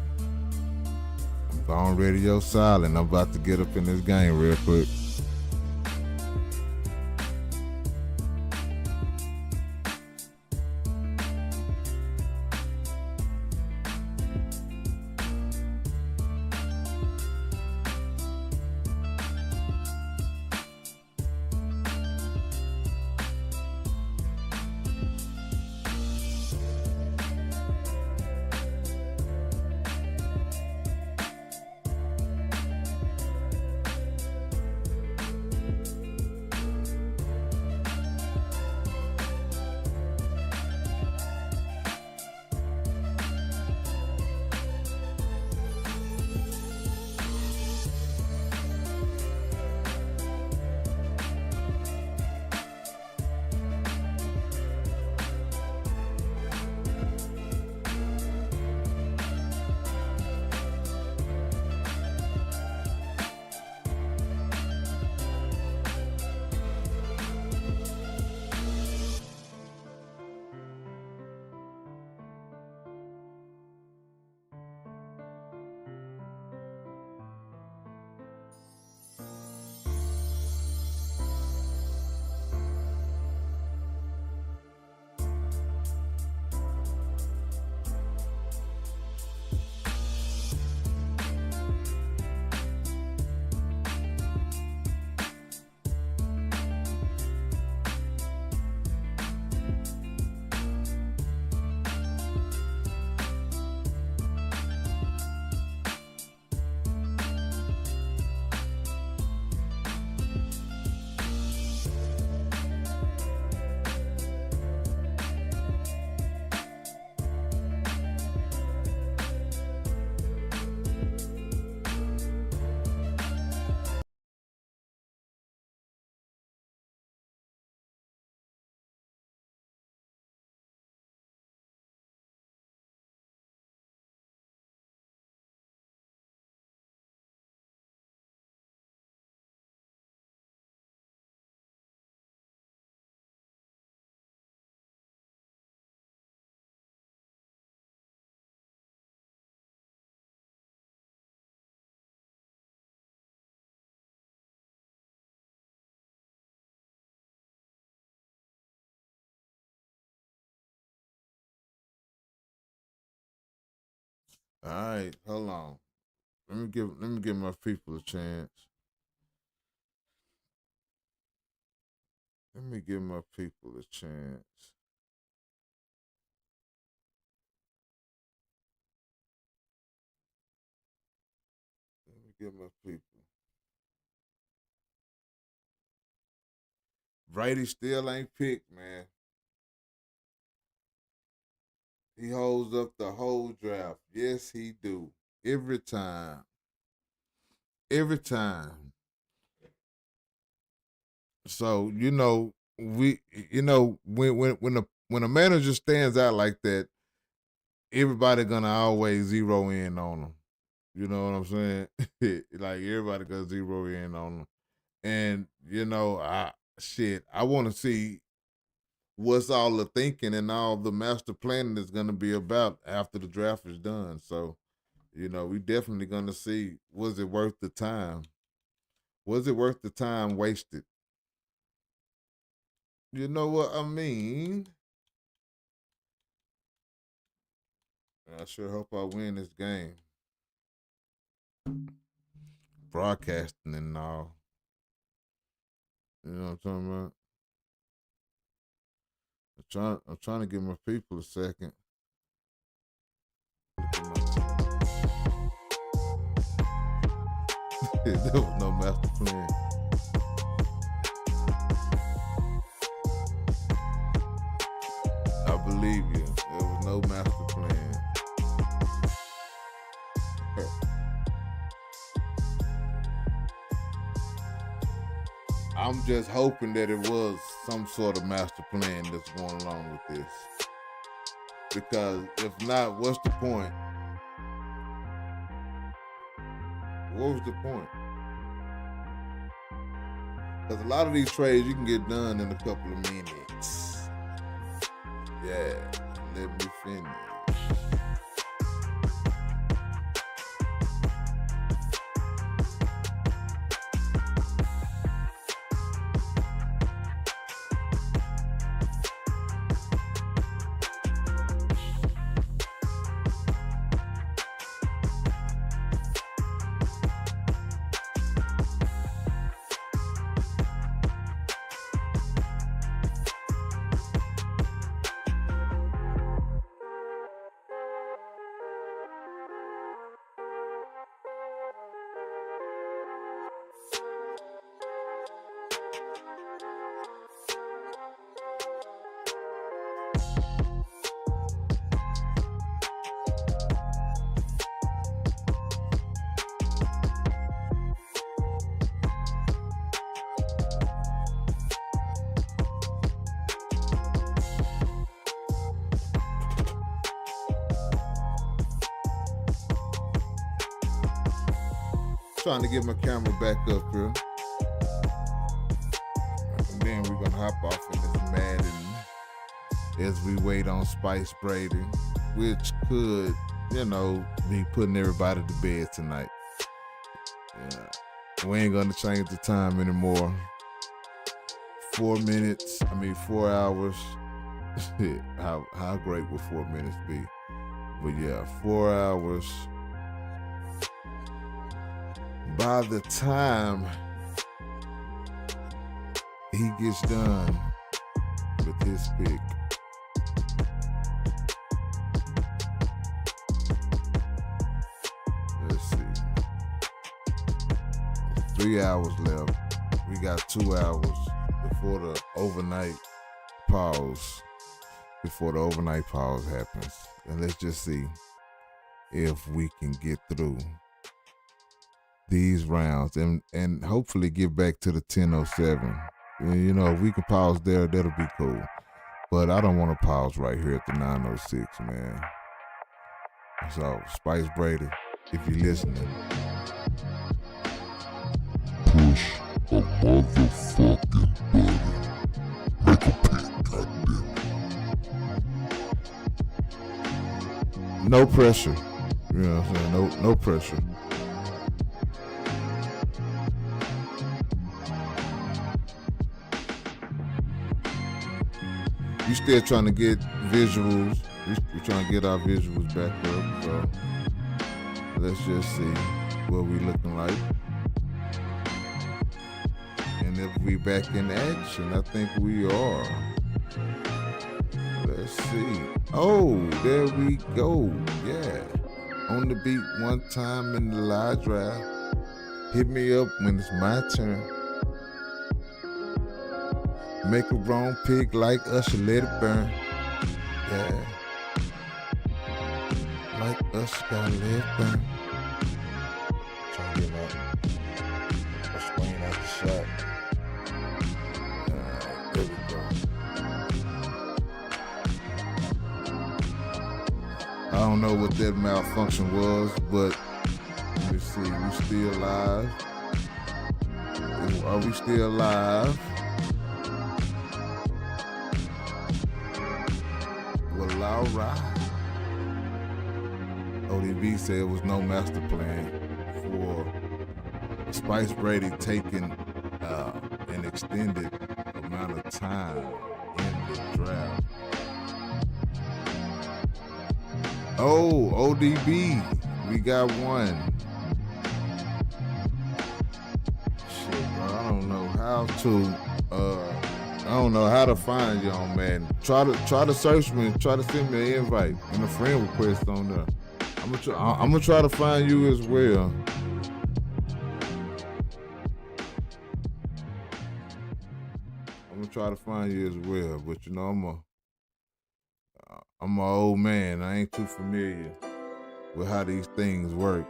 I'm on radio silent. I'm about to get up in this game real quick. All right, hold on. Let me give my people a chance. Let me give my people a chance. Let me give my people. Brady still ain't picked, man. He holds up the whole draft. Yes, he do. Every time. Every time. So, when a manager stands out like that, everybody gonna always zero in on him. You know what I'm saying? Like everybody gonna zero in on him. And, I want to see what's all the thinking and all the master planning is going to be about after the draft is done. So, we definitely going to see, was it worth the time? Was it worth the time wasted? You know what I mean? I sure hope I win this game. Broadcasting and all. You know what I'm talking about? I'm trying to give my people a second. There was no master plan. I believe you. There was no master plan. I'm just hoping that it was some sort of master plan that's going along with this. Because if not, what's the point? What was the point? Because a lot of these trades you can get done in a couple of minutes. Yeah, let me finish. Trying to get my camera back up here. And then we're gonna hop off in this Madden as we wait on Spice Brady, which could, be putting everybody to bed tonight. Yeah. We ain't gonna change the time anymore. 4 hours. How great would 4 minutes be? But yeah, 4 hours. By the time he gets done with his pick, let's see. 3 hours left. We got 2 hours before the overnight pause. Before the overnight pause happens. And let's just see if we can get through these rounds and hopefully get back to the 10:07. If we can pause there, that'll be cool. But I don't want to pause right here at the 9:06, man. So, Spice Brady, if you're listening, push a motherfucking button. Make a pick, goddamn. no pressure. You know what I'm saying? No pressure. We still trying to get visuals. We're trying to get our visuals back up. So let's just see what we looking like. And if we back in action, I think we are. Let's see. Oh, there we go. Yeah. On the beat one time in the live draft. Hit me up when it's my turn. Make a wrong pick like Usher, let it burn. Yeah. Like Usher, gotta let it burn. Trying to get my screen out the shot. There we go. I don't know what that malfunction was, but let me see. We still live. Are we still live? Well, all right. ODB said it was no master plan for Spice Brady taking an extended amount of time in the draft. Oh, ODB, we got one. Shit, bro, I don't know how to find you on Madden. Try to search me, try to send me an invite and a friend request on there. I'm gonna try to find you as well. I'm gonna try to find you as well, but I'm an old man. I ain't too familiar with how these things work.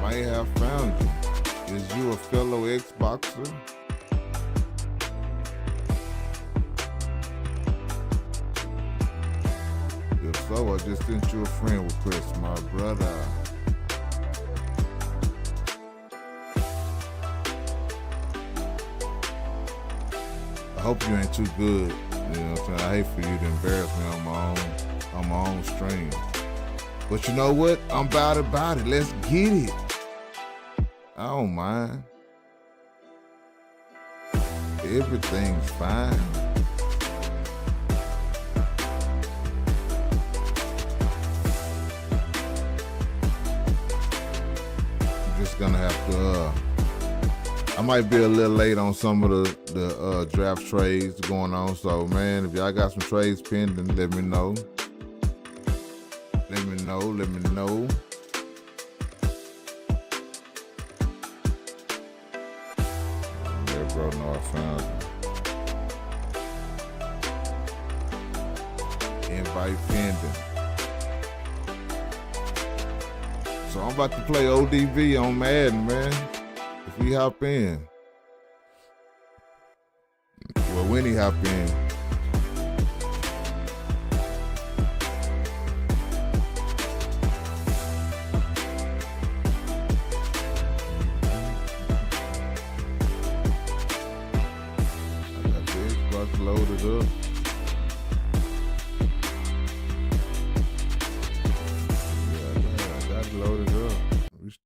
Have found you. Is you a fellow ex-boxer? If so, I just sent you a friend request, my brother. I hope you ain't too good. You know what I'm saying? I hate for you to embarrass me on my own stream. But you know what? I'm about it. Let's get it. I don't mind. Everything's fine. I'm just gonna have to, I might be a little late on some of the draft trades going on. So man, if y'all got some trades pending, let me know. Let me know. Bro, no, I found him. Invite pending. So I'm about to play ODB on Madden, man. If we hop in. Well, when he hop in. I got the Xbox loaded up. Loaded up.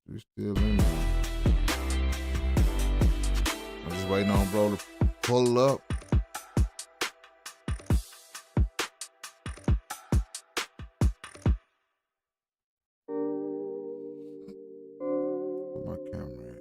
We still in there. I'm just waiting on bro to pull up. Where my camera at?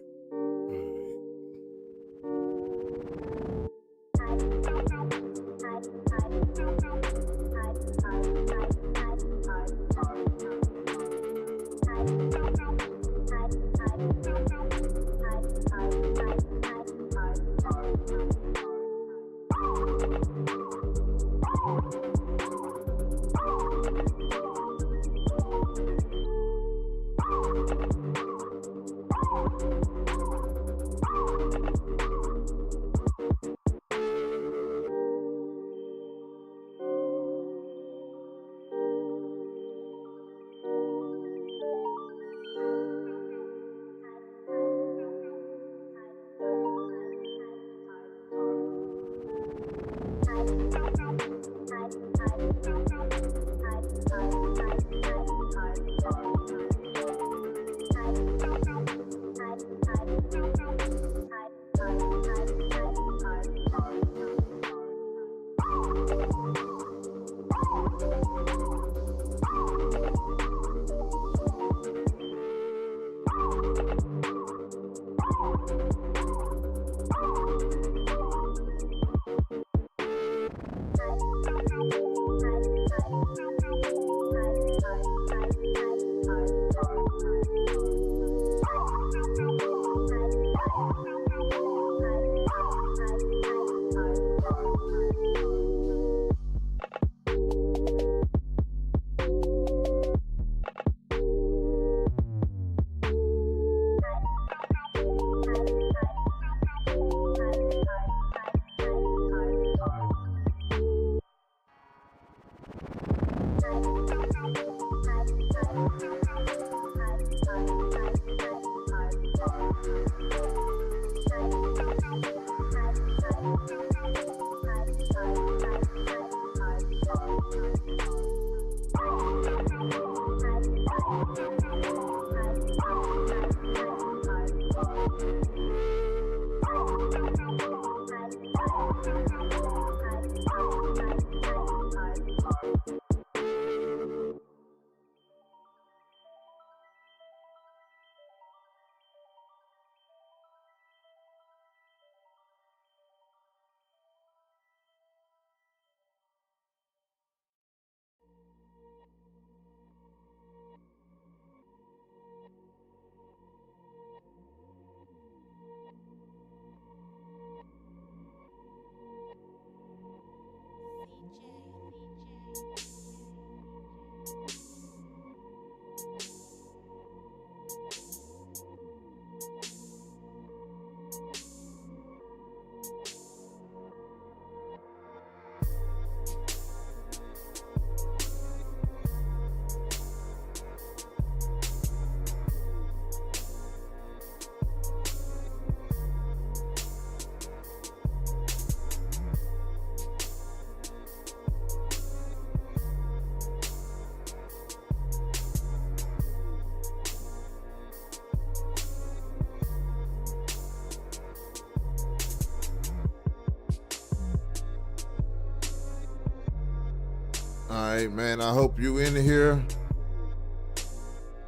All right, man, I hope you in here.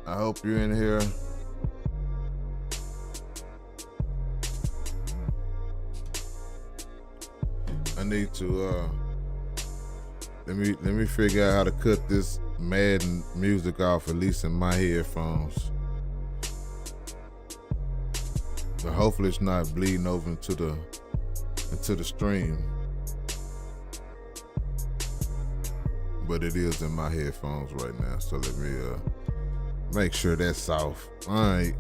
I hope you're in here. I need to let me figure out how to cut this Madden music off, at least in my headphones. But hopefully it's not bleeding over into the stream. but it is in my headphones right now. So let me make sure that's off. All right.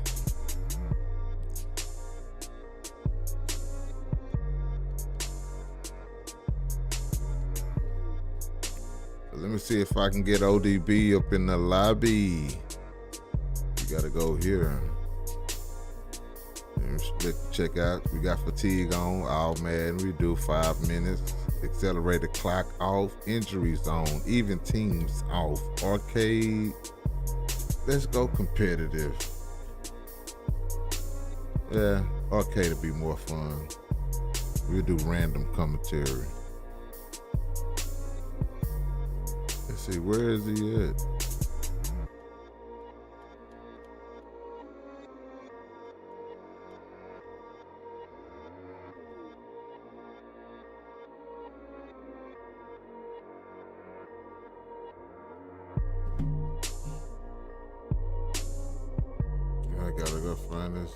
Let me see if I can get ODB up in the lobby. You gotta go here. Check out. We got fatigue on. Oh man, we do 5 minutes. Accelerated clock off. Injury zone. Even teams off. Arcade. Let's go competitive. Yeah, arcade would be more fun. We'll do random commentary. Let's see, where is he at? I gotta go find this.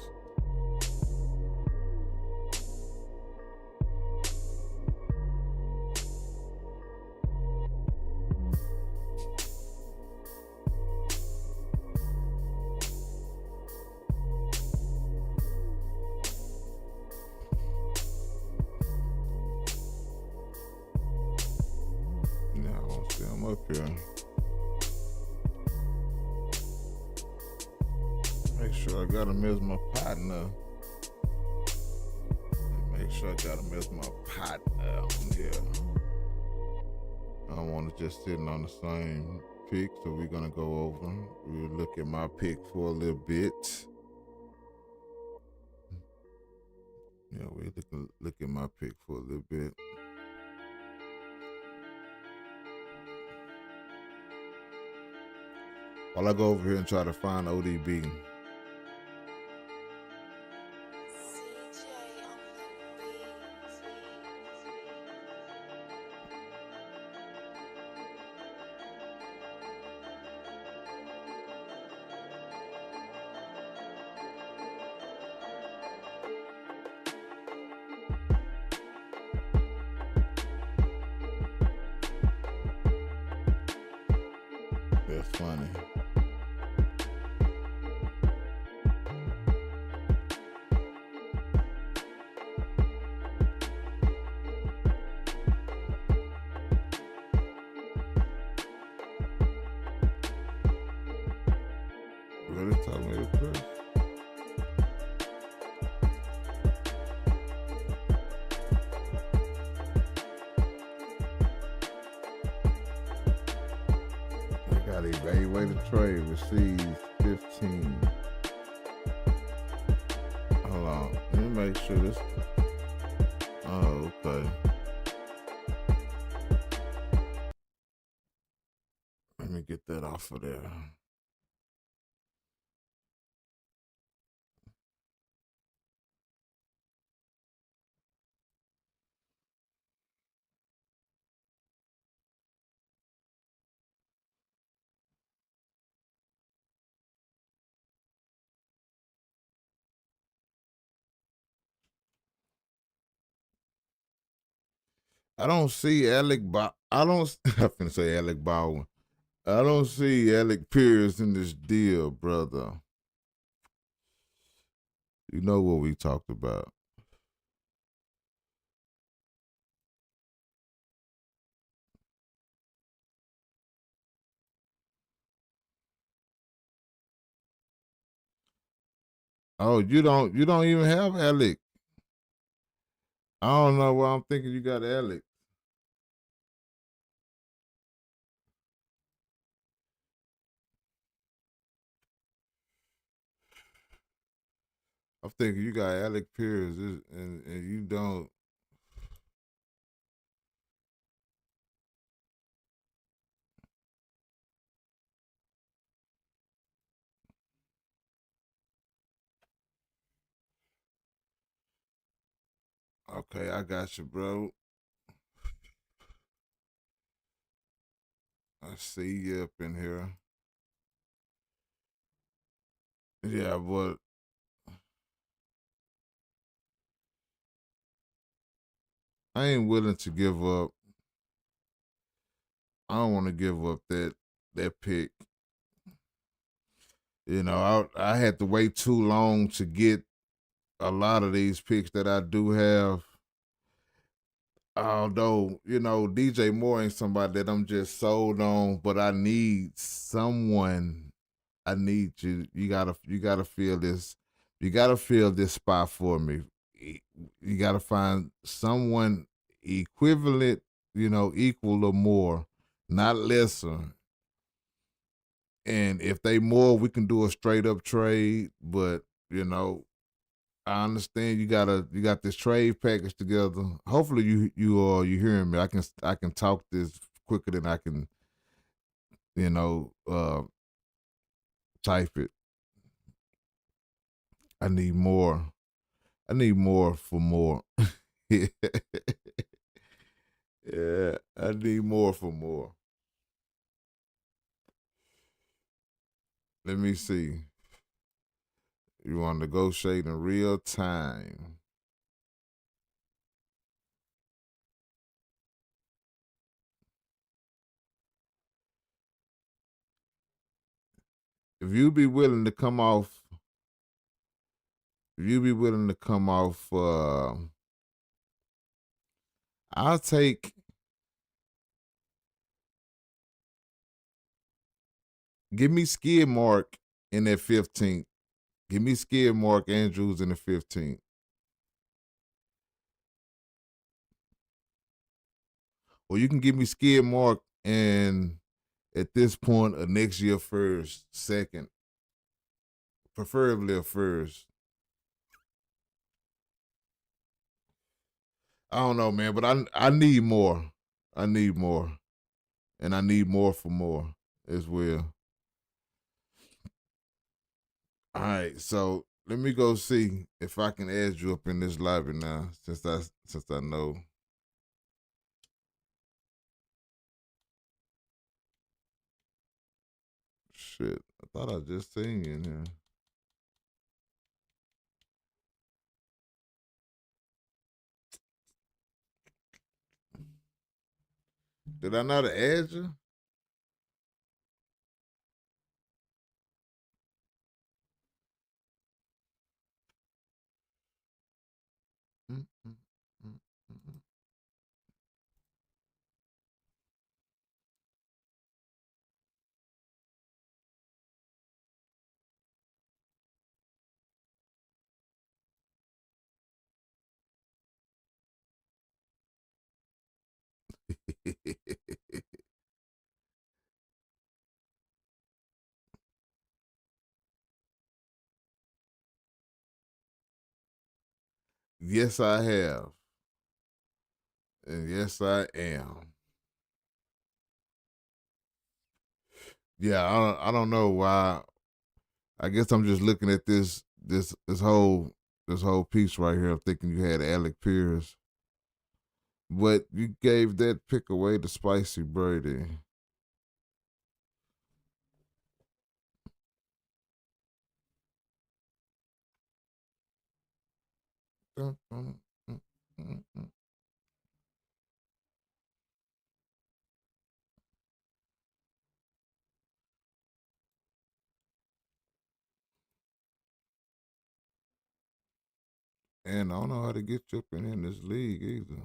Yeah, I want to see him up here. Make sure I got him as my partner. Make sure I got him as my partner on here. I don't want to just sitting on the same pick, so we're gonna go over. We'll look at my pick for a little bit. Yeah, we look at my pick for a little bit. While I go over here and try to find ODB. That's funny. Really tell me the truth. I got evaluate the trade, receives 15. Hold on, let me make sure this. Oh, okay. Let me get that off of there. I don't see I don't. I'm finna say Alec Baldwin. I don't see Alec Pierce in this deal, brother. You know what we talked about. Oh, you don't even have Alec. I don't know why I'm thinking you got Alec. I'm thinking you got Alec Pierce and you don't. Okay, I got you, bro. I see you up in here. Yeah, but I ain't willing to give up I don't want to give up that pick. You know, I had to wait too long to get a lot of these picks that I do have. Although, you know, DJ Moore ain't somebody that I'm just sold on, but I need someone. I need you. You gotta feel this. You gotta fill this spot for me. You gotta find someone equivalent, you know, equal or more, not lesser. And if they more, we can do a straight up trade. But, you know, I understand you got this trade package together. Hopefully you hearing me. I can talk this quicker than I can, you know, type it. I need more. I need more for more. Yeah, I need more for more. Let me see. You want to negotiate in real time. If you be willing to come off, I'll take. Give me Skid Mark in that 15th. Give me Skid Mark Andrews in the 15th. Or you can give me Skid Mark and at this point a next year first, second. Preferably a first. I don't know, man, but I need more. I need more. And I need more for more as well. All right, so let me go see if I can add you up in this lobby now, since I know. Shit, I thought I just seen you in here. Did I not add you? Yes, I have. And yes, I am. Yeah, I don't know why. I guess I'm just looking at this whole piece right here. I'm thinking you had Alec Pierce, but you gave that pick away to Spicy Brady. And I don't know how to get you up in this league either.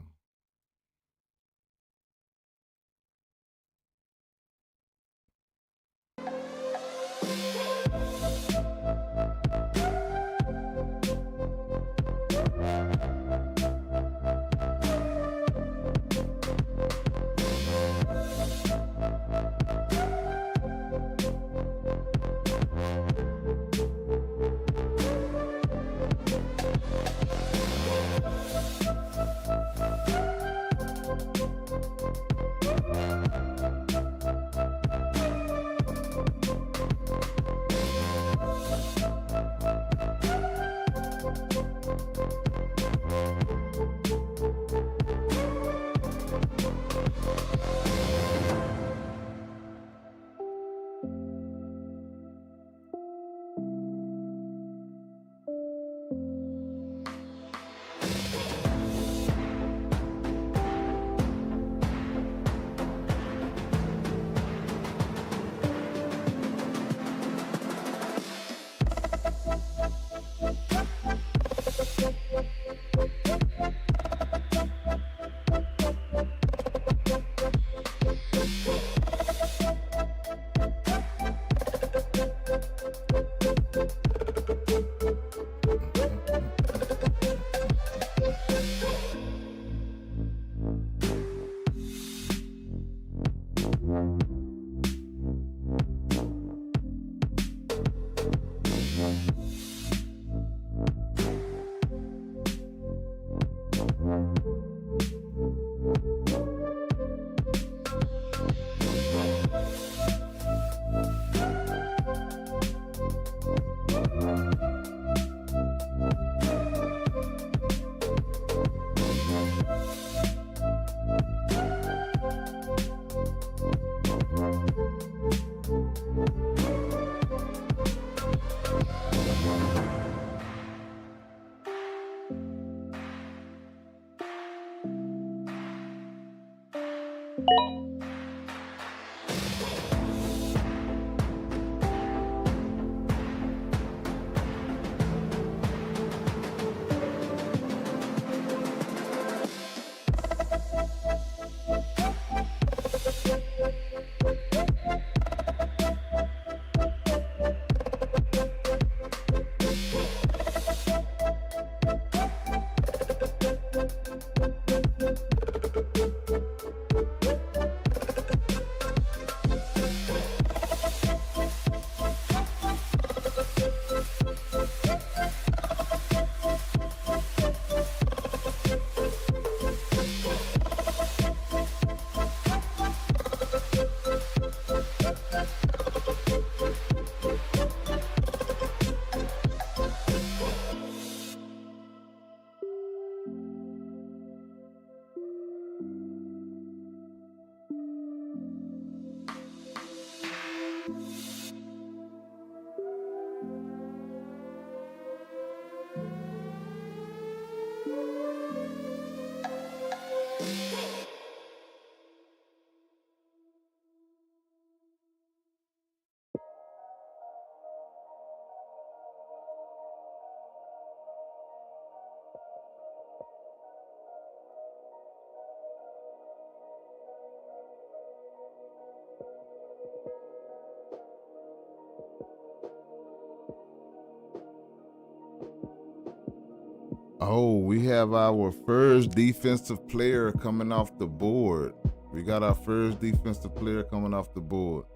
Oh, we have our first defensive player coming off the board. We got our first defensive player coming off the board.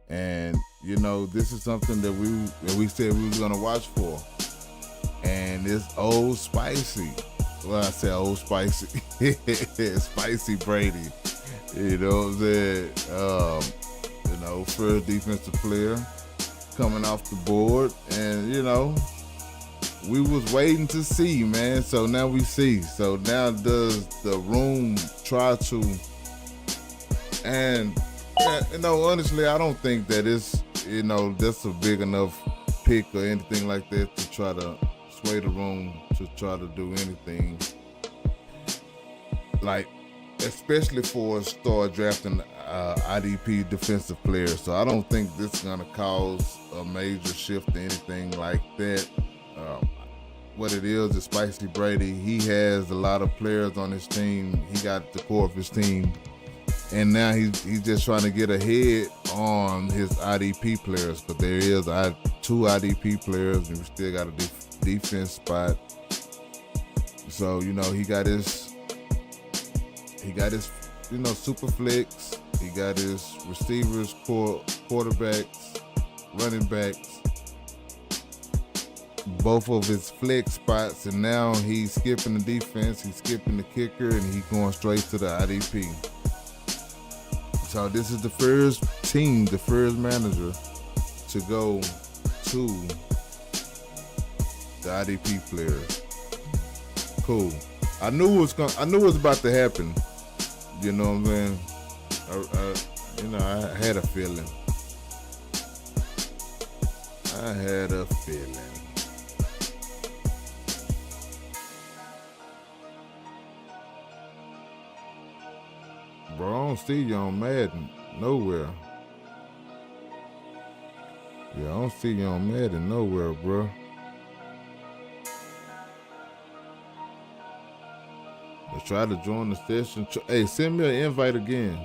And, you know, this is something that we said we was going to watch for. And it's Old Spicy. Well, I say Old Spicy. Spicy Brady. You know what I'm saying? You know, first defensive player coming off the board. And, you know, we was waiting to see, man. So now we see. So now does the room try to, and you know, honestly, I don't think that it's, you know, that's a big enough pick or anything like that to try to sway the room to try to do anything. Like, especially for start drafting IDP defensive players. So I don't think this is gonna cause a major shift to anything like that. What it is Spicy Brady. He has a lot of players on his team. He got the core of his team, and now he's just trying to get ahead on his IDP players. But there is 2 IDP players, and we still got a defense spot. So you know he got his you know super flex. He got his receivers, quarterbacks, running backs. Both of his flex spots, and now he's skipping the defense, he's skipping the kicker, and he's going straight to the IDP. So this is the first team, the first manager to go to the IDP players. Cool. I knew it was about to happen. You know what I'm saying? You know, I had a feeling. Bro, I don't see you on Madden nowhere. Yeah, I don't see you on Madden nowhere, bro. Let's try to join the session. Hey, send me an invite again.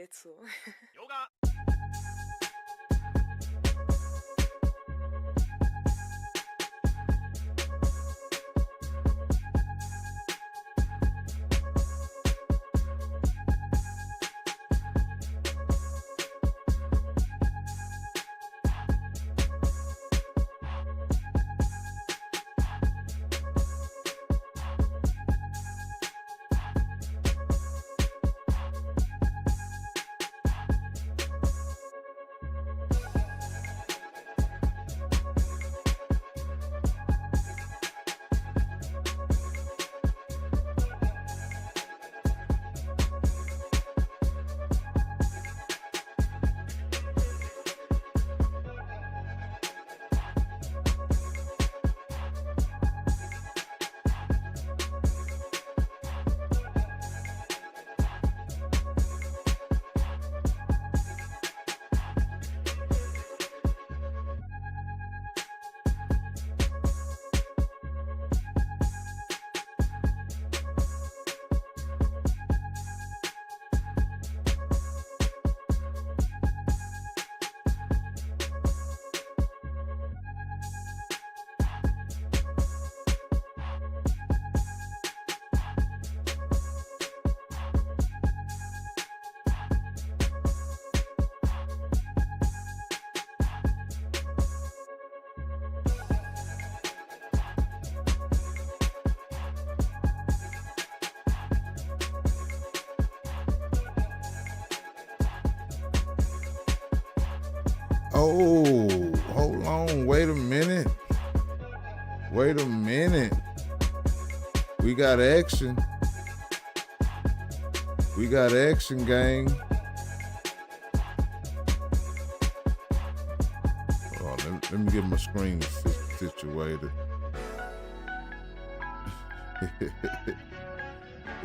列を。Oh, hold on. Wait a minute. Wait a minute. We got action. We got action, gang. Oh, let me get my screen situated.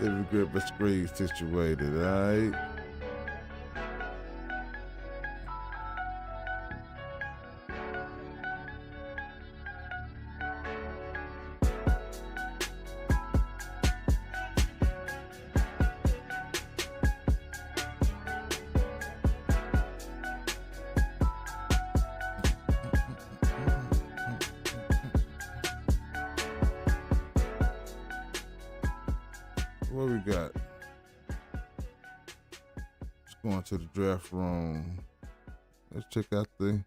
Let me get my screen situated, all right? What we got? Let's go into the draft room. Let's check out the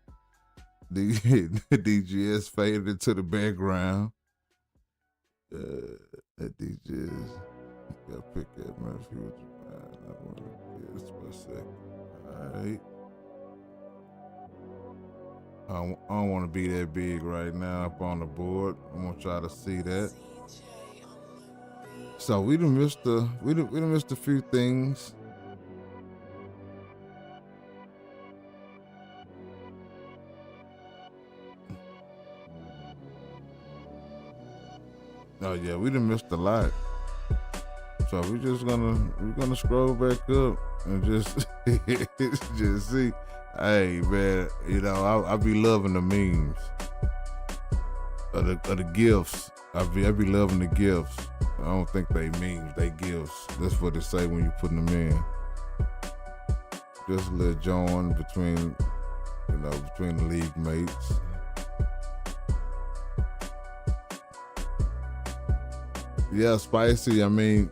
DGS faded into the background. That DGS gotta pick that man. Just for a second. Alright. I don't want to be that big right now up on the board. I'm gonna try to see that. So we done missed a few things. Oh yeah, we done missed a lot. So we're gonna scroll back up and just just see. Hey man, you know I be loving the memes, of the gifts. I be loving the gifts. I don't think they memes, they gifts. That's what they say when you putting them in. Just a little join between the league mates. Yeah, spicy. I mean,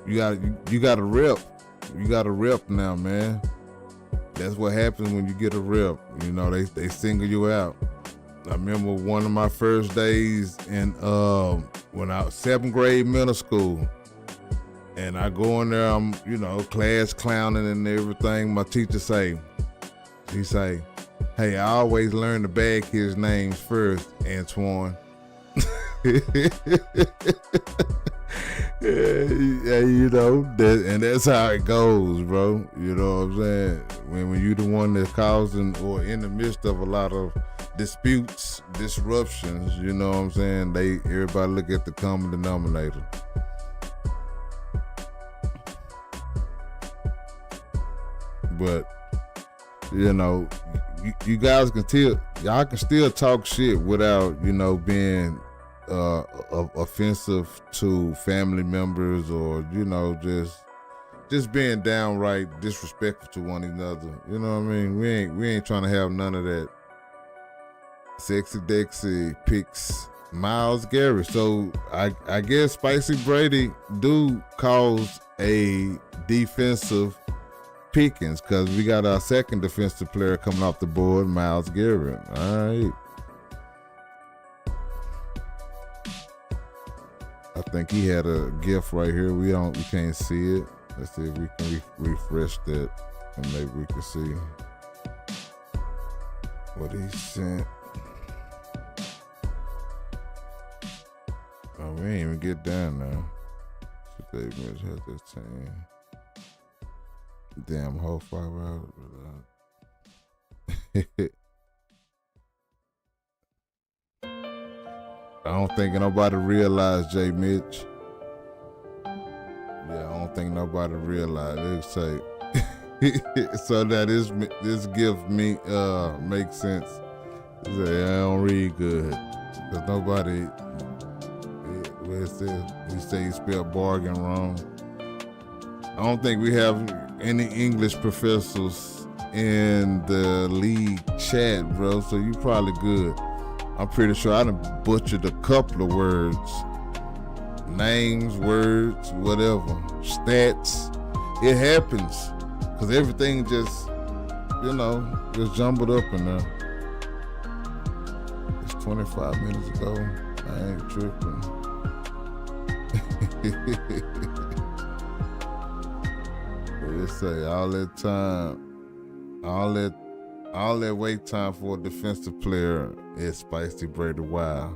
you got a rep. You got a rep now, man. That's what happens when you get a rep. You know, they single you out. I remember one of my first days in when I was 7th grade middle school, and I go in there, I'm class clowning and everything. My teacher say, "Hey, I always learn to bag his names first, Antoine." Yeah, and that's how it goes, bro. You know what I'm saying? When you the one that's causing or in the midst of a lot of disputes, disruptions, you know what I'm saying? Everybody look at the common denominator. But you guys y'all can still talk shit without being offensive to family members or just being downright disrespectful to one another. You know what I mean? We ain't trying to have none of that. Sexy Dexy picks Myles Garrett. So I guess Spicy Brady do cause a defensive pickings because we got our second defensive player coming off the board, Myles Garrett. All right. I think he had a gift right here. We can't see it. Let's see if we can refresh that and maybe we can see what he sent. Oh, we ain't even get down now. Today Mitch has this team. Damn, whole 5 hours. I don't think nobody realized J. Mitch. Yeah, I don't think nobody realized. They say so that this gift makes sense. Say, I don't read good because nobody. Where it says he say he spelled bargain wrong. I don't think we have any English professors in the league chat, bro. So you probably good. I'm pretty sure I done butchered a couple of words. Names, words, whatever. Stats. It happens. Because everything just, just jumbled up in there. It's 25 minutes ago. I ain't tripping. Let's say all that time, all that wait time for a defensive player is Spicy Brady. Wow.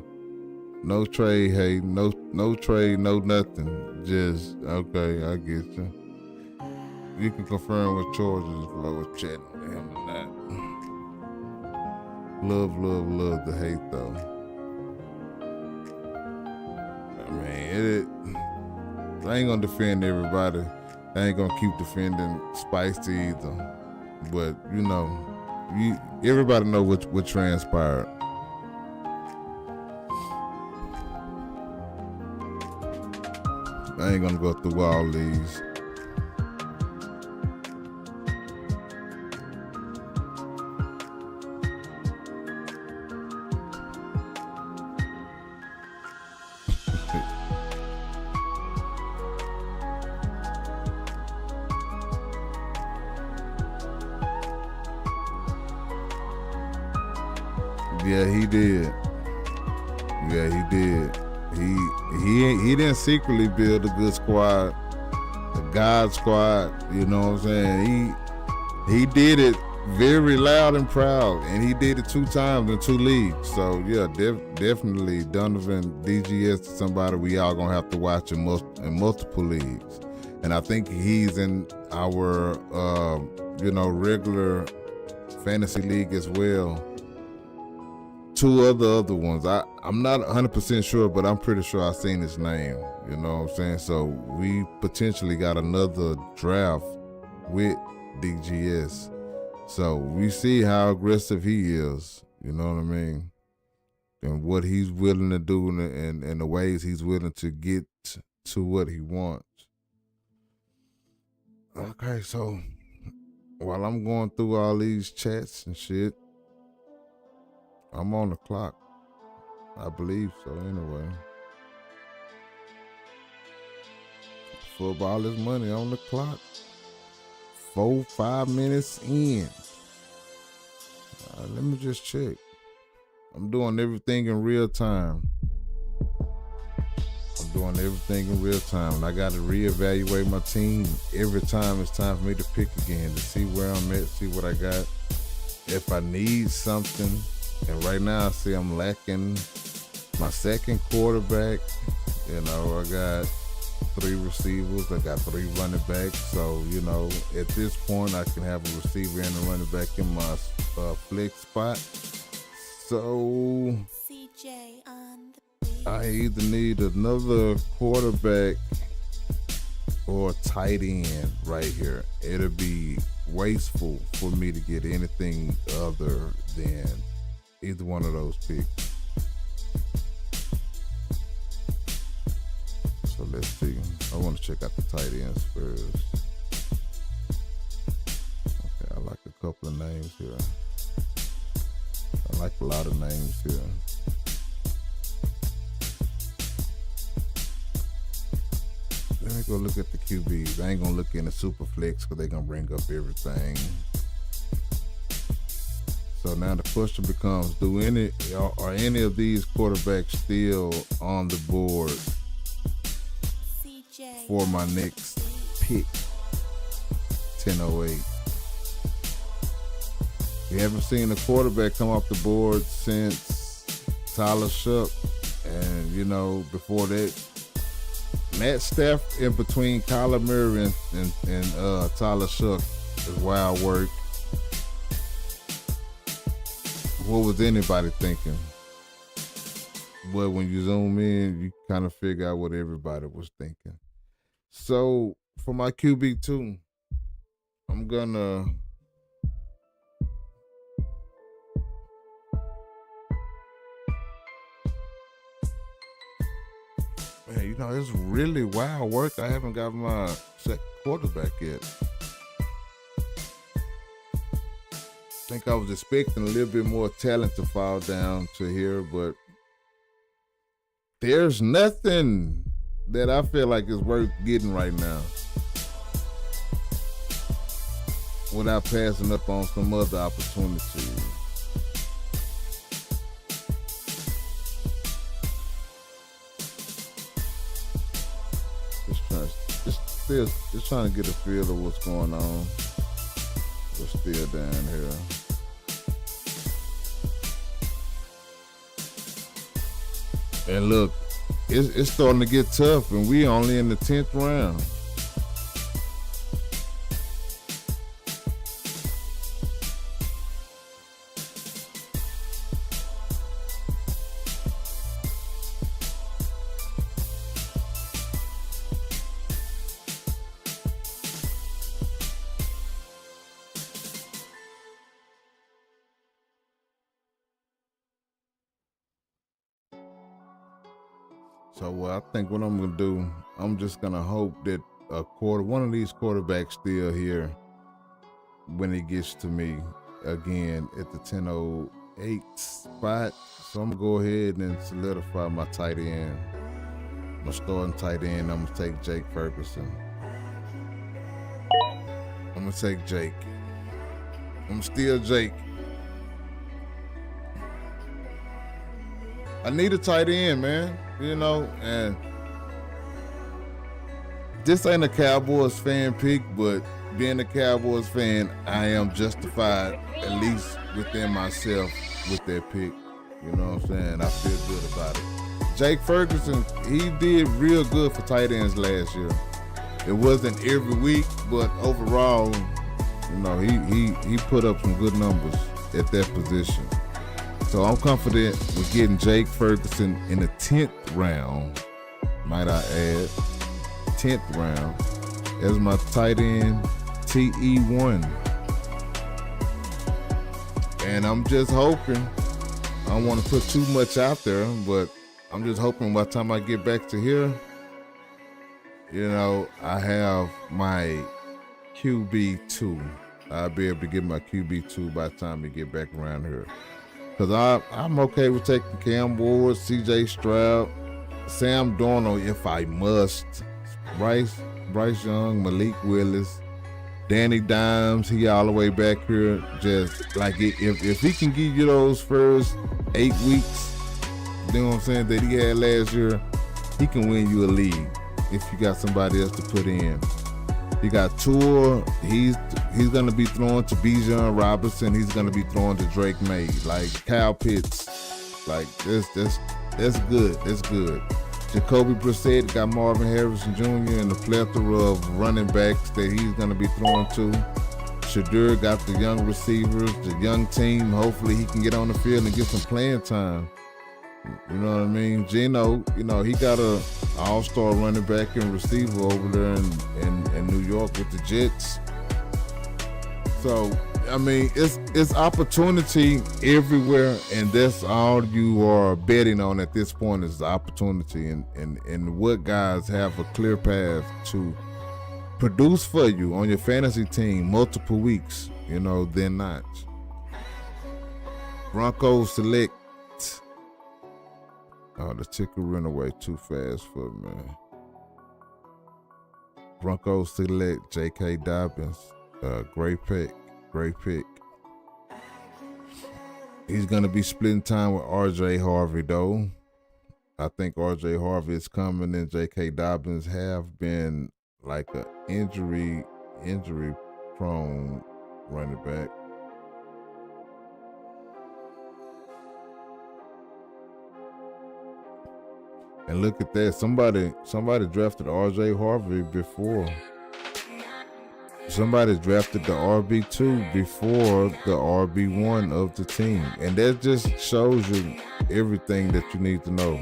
No trade, hey, no trade, no nothing. Just okay, I get you. You can confirm with George's if I was chatting with him or not. Love the hate though. I mean, I ain't gonna defend everybody. I ain't gonna keep defending Spicy either. But everybody know what transpired. I ain't gonna go through all these. Yeah, he did. He didn't secretly build a good squad, a God squad. You know what I'm saying? He did it very loud and proud, and he did it 2 times in 2 leagues. So yeah, definitely Donovan DGS is somebody we all gonna have to watch in multiple leagues. And I think he's in our regular fantasy league as well. 2 other ones. I'm not 100% sure, but I'm pretty sure I've seen his name. You know what I'm saying? So we potentially got another draft with DGS. So we see how aggressive he is. You know what I mean? And what he's willing to do and the ways he's willing to get to what he wants. Okay, so while I'm going through all these chats and shit, I'm on the clock. I believe so anyway. Football is money on the clock. 4-5 minutes in. Let me just check. I'm doing everything in real time. And I got to reevaluate my team every time it's time for me to pick again to see where I'm at, see what I got. If I need something. And right now, I see I'm lacking my second quarterback. I got 3 receivers. I got 3 running backs. So, at this point, I can have a receiver and a running back in my flex spot. So, I either need another quarterback or tight end right here. It'll be wasteful for me to get anything other than either one of those picks. So let's see. I want to check out the tight ends first. couple of names here. I like a lot of names here. Let me go look at the QBs. I ain't gonna look in the super flex because they're gonna bring up everything. So now the question becomes, are any of these quarterbacks still on the board for my next pick? 10:08. We haven't seen a quarterback come off the board since Tyler Shough, and before that, Matt Stafford in between Kyler Murray and Tyler Shough is wild work. What was anybody thinking? But when you zoom in, you kind of figure out what everybody was thinking. So for my QB2, I'm gonna it's really wild work. I haven't got my second quarterback yet. I think I was expecting a little bit more talent to fall down to here, but there's nothing that I feel like is worth getting right now without passing up on some other opportunities. Just trying to get a feel of what's going on. We're still down here. And look, it's starting to get tough, and we only in the 10th round. So I think what I'm gonna do, I'm just gonna hope that one of these quarterbacks still here when it gets to me again at the 10:08 spot. So I'm gonna go ahead and solidify my tight end. My starting tight end, I'm gonna take Jake Ferguson. I'm gonna take Jake. I'm still Jake. I need a tight end, man. And this ain't a Cowboys fan pick, but being a Cowboys fan, I am justified, at least within myself, with that pick. You know what I'm saying? I feel good about it. Jake Ferguson, he did real good for tight ends last year. It wasn't every week, but overall, he put up some good numbers at that position. So I'm confident with getting Jake Ferguson in the 10th round, might I add, 10th round, as my tight end TE1. And I'm just hoping, I don't want to put too much out there, but I'm just hoping by the time I get back to here, I have my QB2. I'll be able to get my QB2 by the time we get back around here. Because I'm okay with taking Cam Ward, C.J. Stroud, Sam Darnold if I must, Bryce Young, Malik Willis, Danny Dimes, he all the way back here. Just like if he can give you those first 8 weeks, you know what I'm saying, that he had last year, he can win you a league if you got somebody else to put in. You got Tua, he's gonna be throwing to Bijan Robinson, he's gonna be throwing to Drake May, like Kyle Pitts, like that's good. That's good. Jacoby Brissett got Marvin Harrison Jr. and the plethora of running backs that he's gonna be throwing to. Shadur got the young receivers, the young team. Hopefully he can get on the field and get some playing time. You know what I mean? Geno, he got a all-star running back and receiver over there in New York with the Jets. So, I mean, it's opportunity everywhere, and that's all you are betting on at this point is the opportunity and what guys have a clear path to produce for you on your fantasy team multiple weeks. than not. Broncos select. Oh, the ticker ran away too fast for me. Broncos select J.K. Dobbins. Great pick. He's going to be splitting time with R.J. Harvey, though. I think R.J. Harvey is coming, and J.K. Dobbins have been like an injury-prone running back. And look at that. Somebody drafted R.J. Harvey before. Somebody drafted the RB2 before the RB1 of the team. And that just shows you everything that you need to know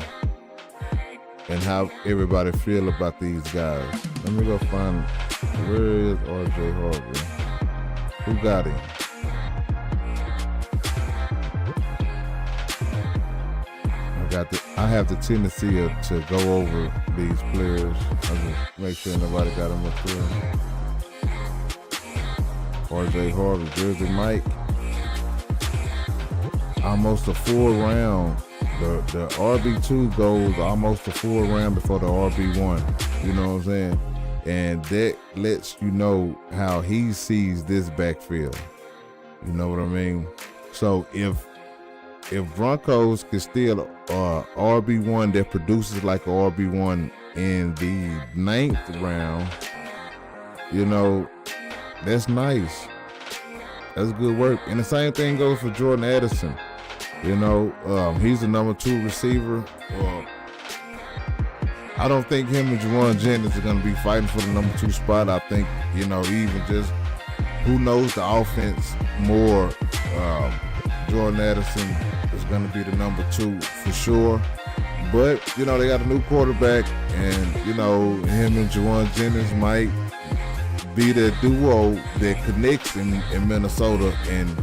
and how everybody feel about these guys. Let me go find, where is R.J. Harvey? Who got him? I have the tendency to go over these players. I just make sure nobody got them up there. R.J. Harvey, Jersey Mike. Almost a full round. The RB2 goes almost a full round before the RB1. You know what I'm saying? And that lets you know how he sees this backfield. You know what I mean? So if Broncos can steal RB1 that produces like a RB1 in the 9th round, that's nice. That's good work. And the same thing goes for Jordan Addison. He's the number 2 receiver. I don't think him and Juwan Jennings are going to be fighting for the number 2 spot. I think, even just who knows the offense more, Jordan Addison is going to be the number 2 for sure. But, they got a new quarterback, and, him and Juwan Jennings might be the duo that connects in Minnesota and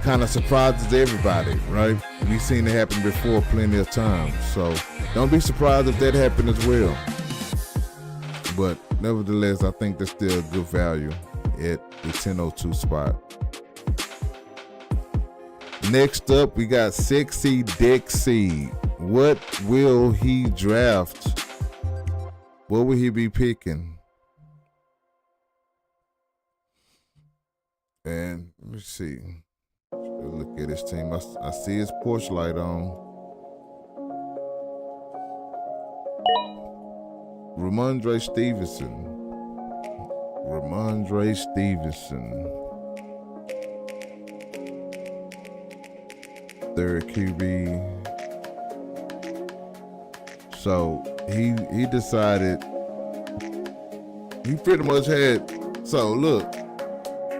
kind of surprises everybody, right? We've seen it happen before plenty of times. So don't be surprised if that happened as well. But nevertheless, I think there's still good value at the 1002 spot. Next up, we got Sexy Dexy. What will he draft? What will he be picking? And let me see. Let's look at his team. I see his porch light on. Ramondre Stevenson. Third QB. So he decided, he pretty much had, so look,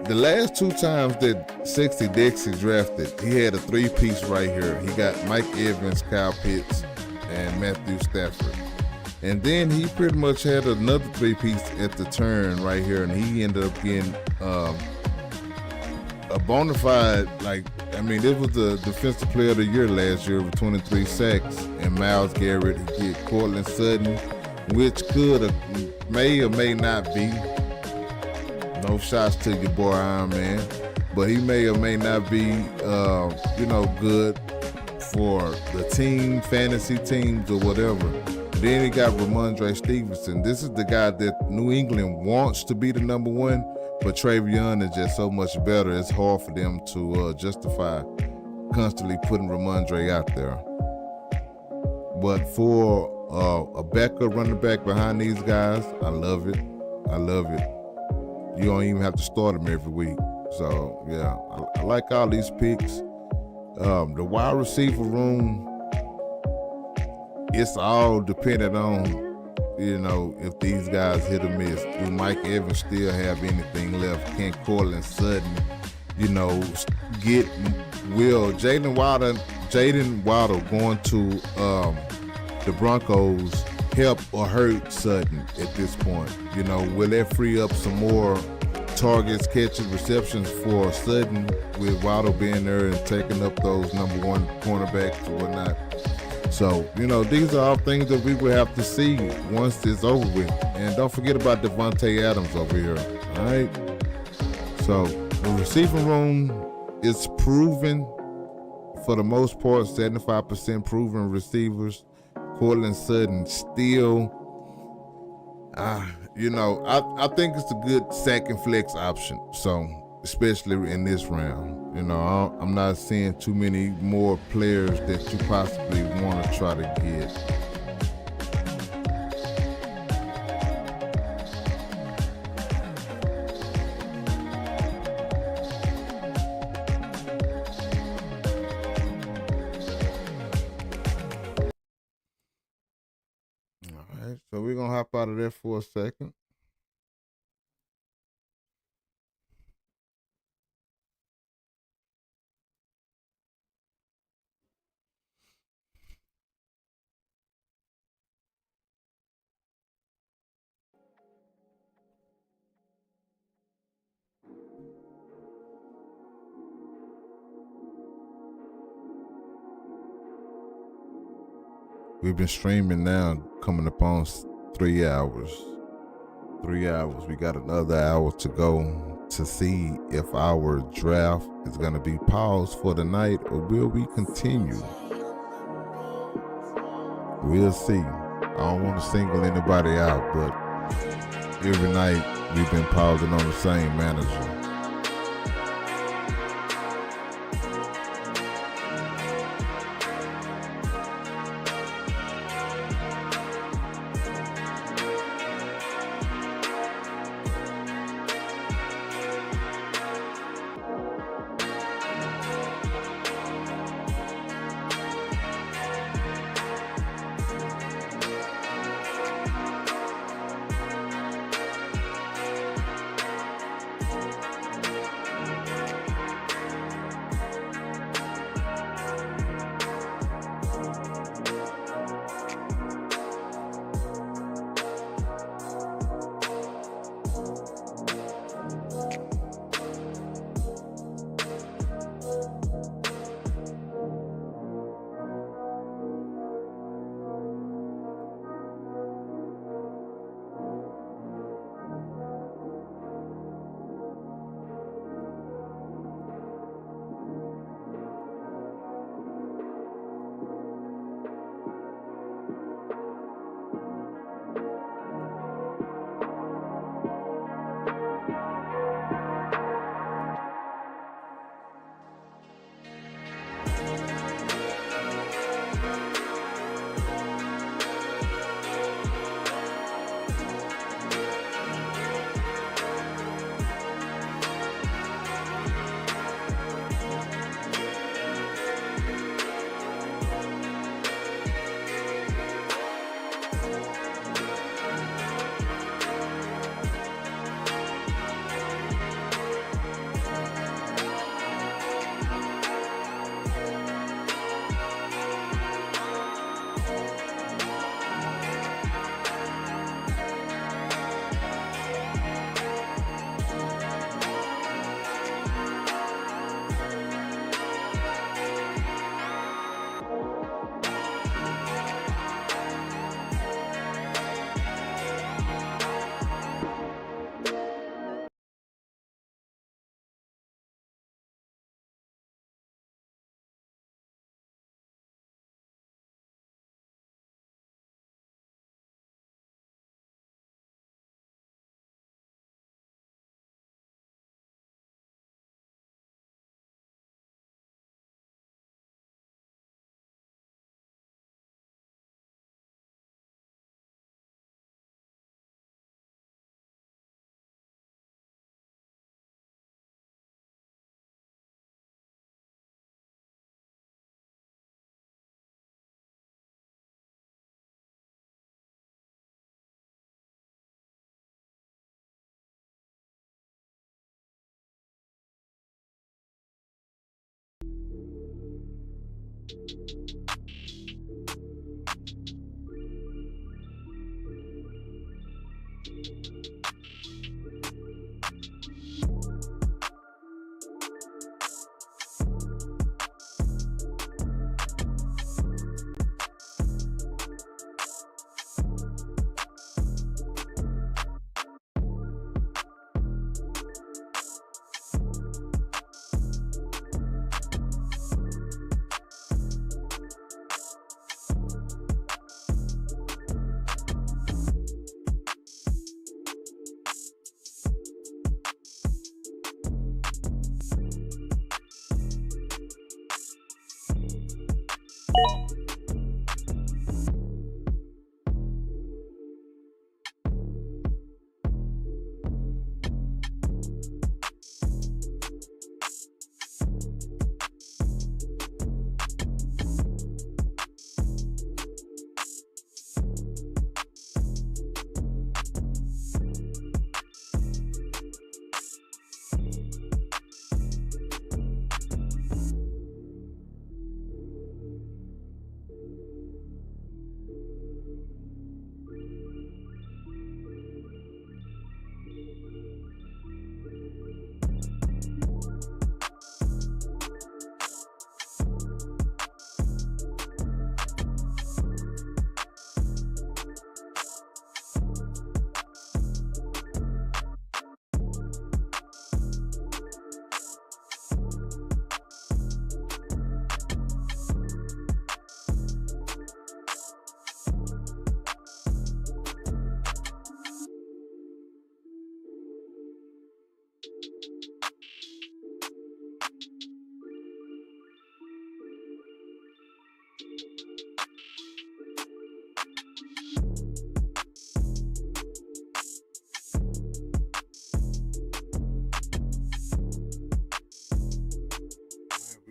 the last 2 times that Sexy Dexy drafted, he had a 3-piece right here. He got Mike Evans, Kyle Pitts, and Matthew Stafford. And then he pretty much had another 3-piece at the turn right here, and he ended up getting a bona fide, this was the Defensive Player of the Year last year with 23 sacks, and Myles Garrett. He get Cortland Sutton, which may or may not be. No shots to your boy Iron Man, but he may or may not be, good for the team, fantasy teams or whatever. Then he got Ramondre Stevenson. This is the guy that New England wants to be the number 1, but Travion is just so much better. It's hard for them to justify constantly putting Ramondre out there. But for a backup running back behind these guys, I love it. You don't even have to start them every week. So, yeah, I like all these picks. The wide receiver room, it's all dependent on, if these guys hit or miss. Do Mike Evans still have anything left? Can Cortland Sutton, get Jaden Waddle going to the Broncos help or hurt Sutton at this point? Will that free up some more targets, catches, receptions for Sutton with Waddle being there and taking up those number 1 cornerbacks or whatnot? So, these are all things that we will have to see once it's over with. And don't forget about Devontae Adams over here, all right? So, The receiving room is proven for the most part, 75% proven receivers. Cortland Sutton still, I think it's a good second flex option. So, especially in this round, I'm not seeing too many more players that you possibly want to try to get. So we're going to hop out of there for a second. We've been streaming now, coming up on 3 hours. 3 hours. We got another hour to go to see if our draft is going to be paused for the night or will we continue. We'll see. I don't want to single anybody out, but every night we've been pausing on the same manager.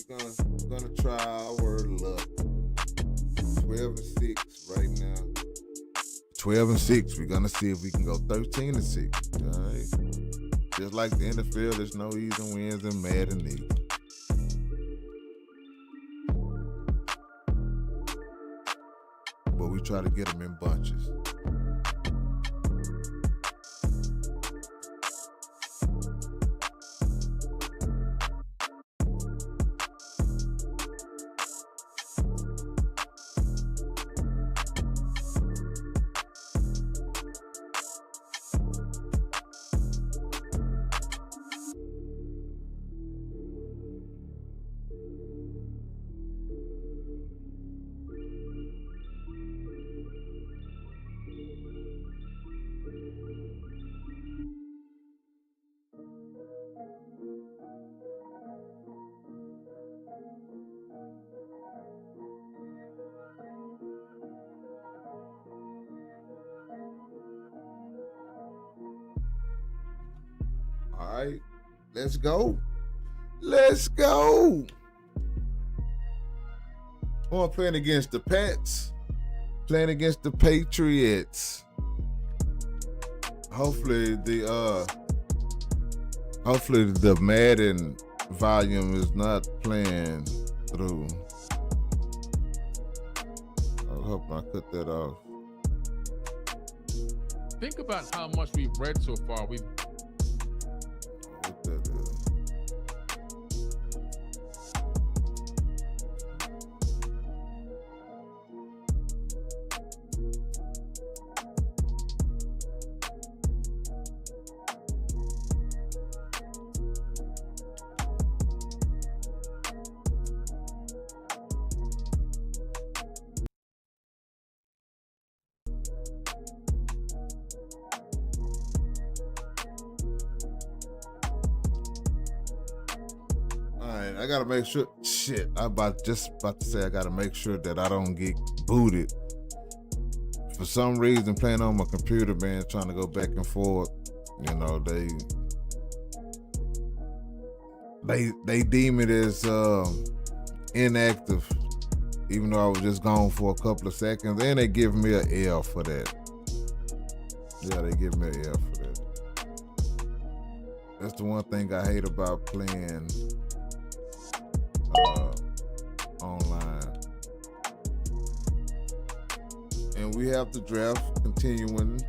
We're gonna try our luck. 12-6 right now. 12-6. We're gonna see if we can go 13-6. All right. Just like the NFL, there's no easy wins and mad and easy. But we try to get them in bunches. All right, let's go. Let's go. I'm playing against the Pats, playing against the Patriots. Hopefully the Madden volume is not playing through. I hope I cut that off. Think about how much we've read so far. We've What that is. I gotta make sure. Shit, I'm about to say I gotta make sure that I don't get booted. For some reason, playing on my computer, man, trying to go back and forth. You know, they deem it as inactive, even though I was just gone for a couple of seconds. And they give me an L for that. Yeah, they give me an L for that. That's the one thing I hate about playing online. And we have the draft continuing.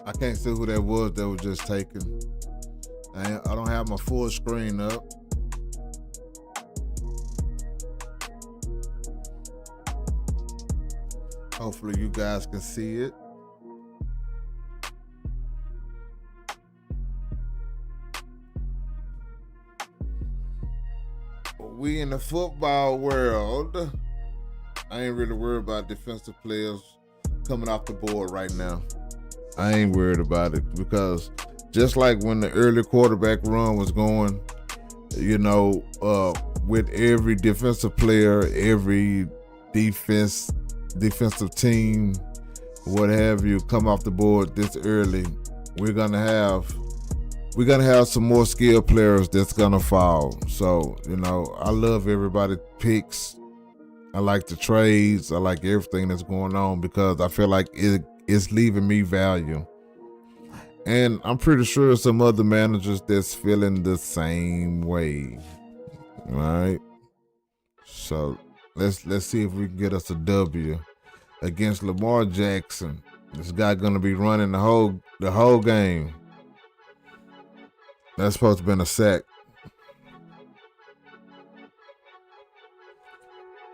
I can't see who that was just taken. I don't have my full screen up. Hopefully you guys can see it. We in the football world. I ain't really worried about defensive players coming off the board right now. I ain't worried about it because just like when the early quarterback run was going, with every defensive player, every defensive team, what have you, come off the board this early, we're gonna have some more skilled players that's gonna fall. So, I love everybody's picks. I like the trades. I like everything that's going on because I feel like it's leaving me value. And I'm pretty sure some other managers that's feeling the same way. All right. So let's see if we can get us a W against Lamar Jackson. This guy gonna be running the whole game. That's supposed to have been a sack.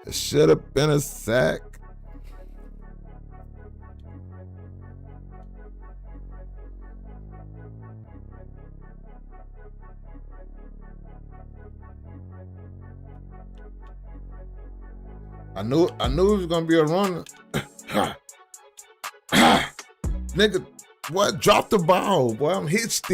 It should have been a sack. I knew it was gonna be a runner. Nigga, what? Drop the ball, boy. I'm hit still.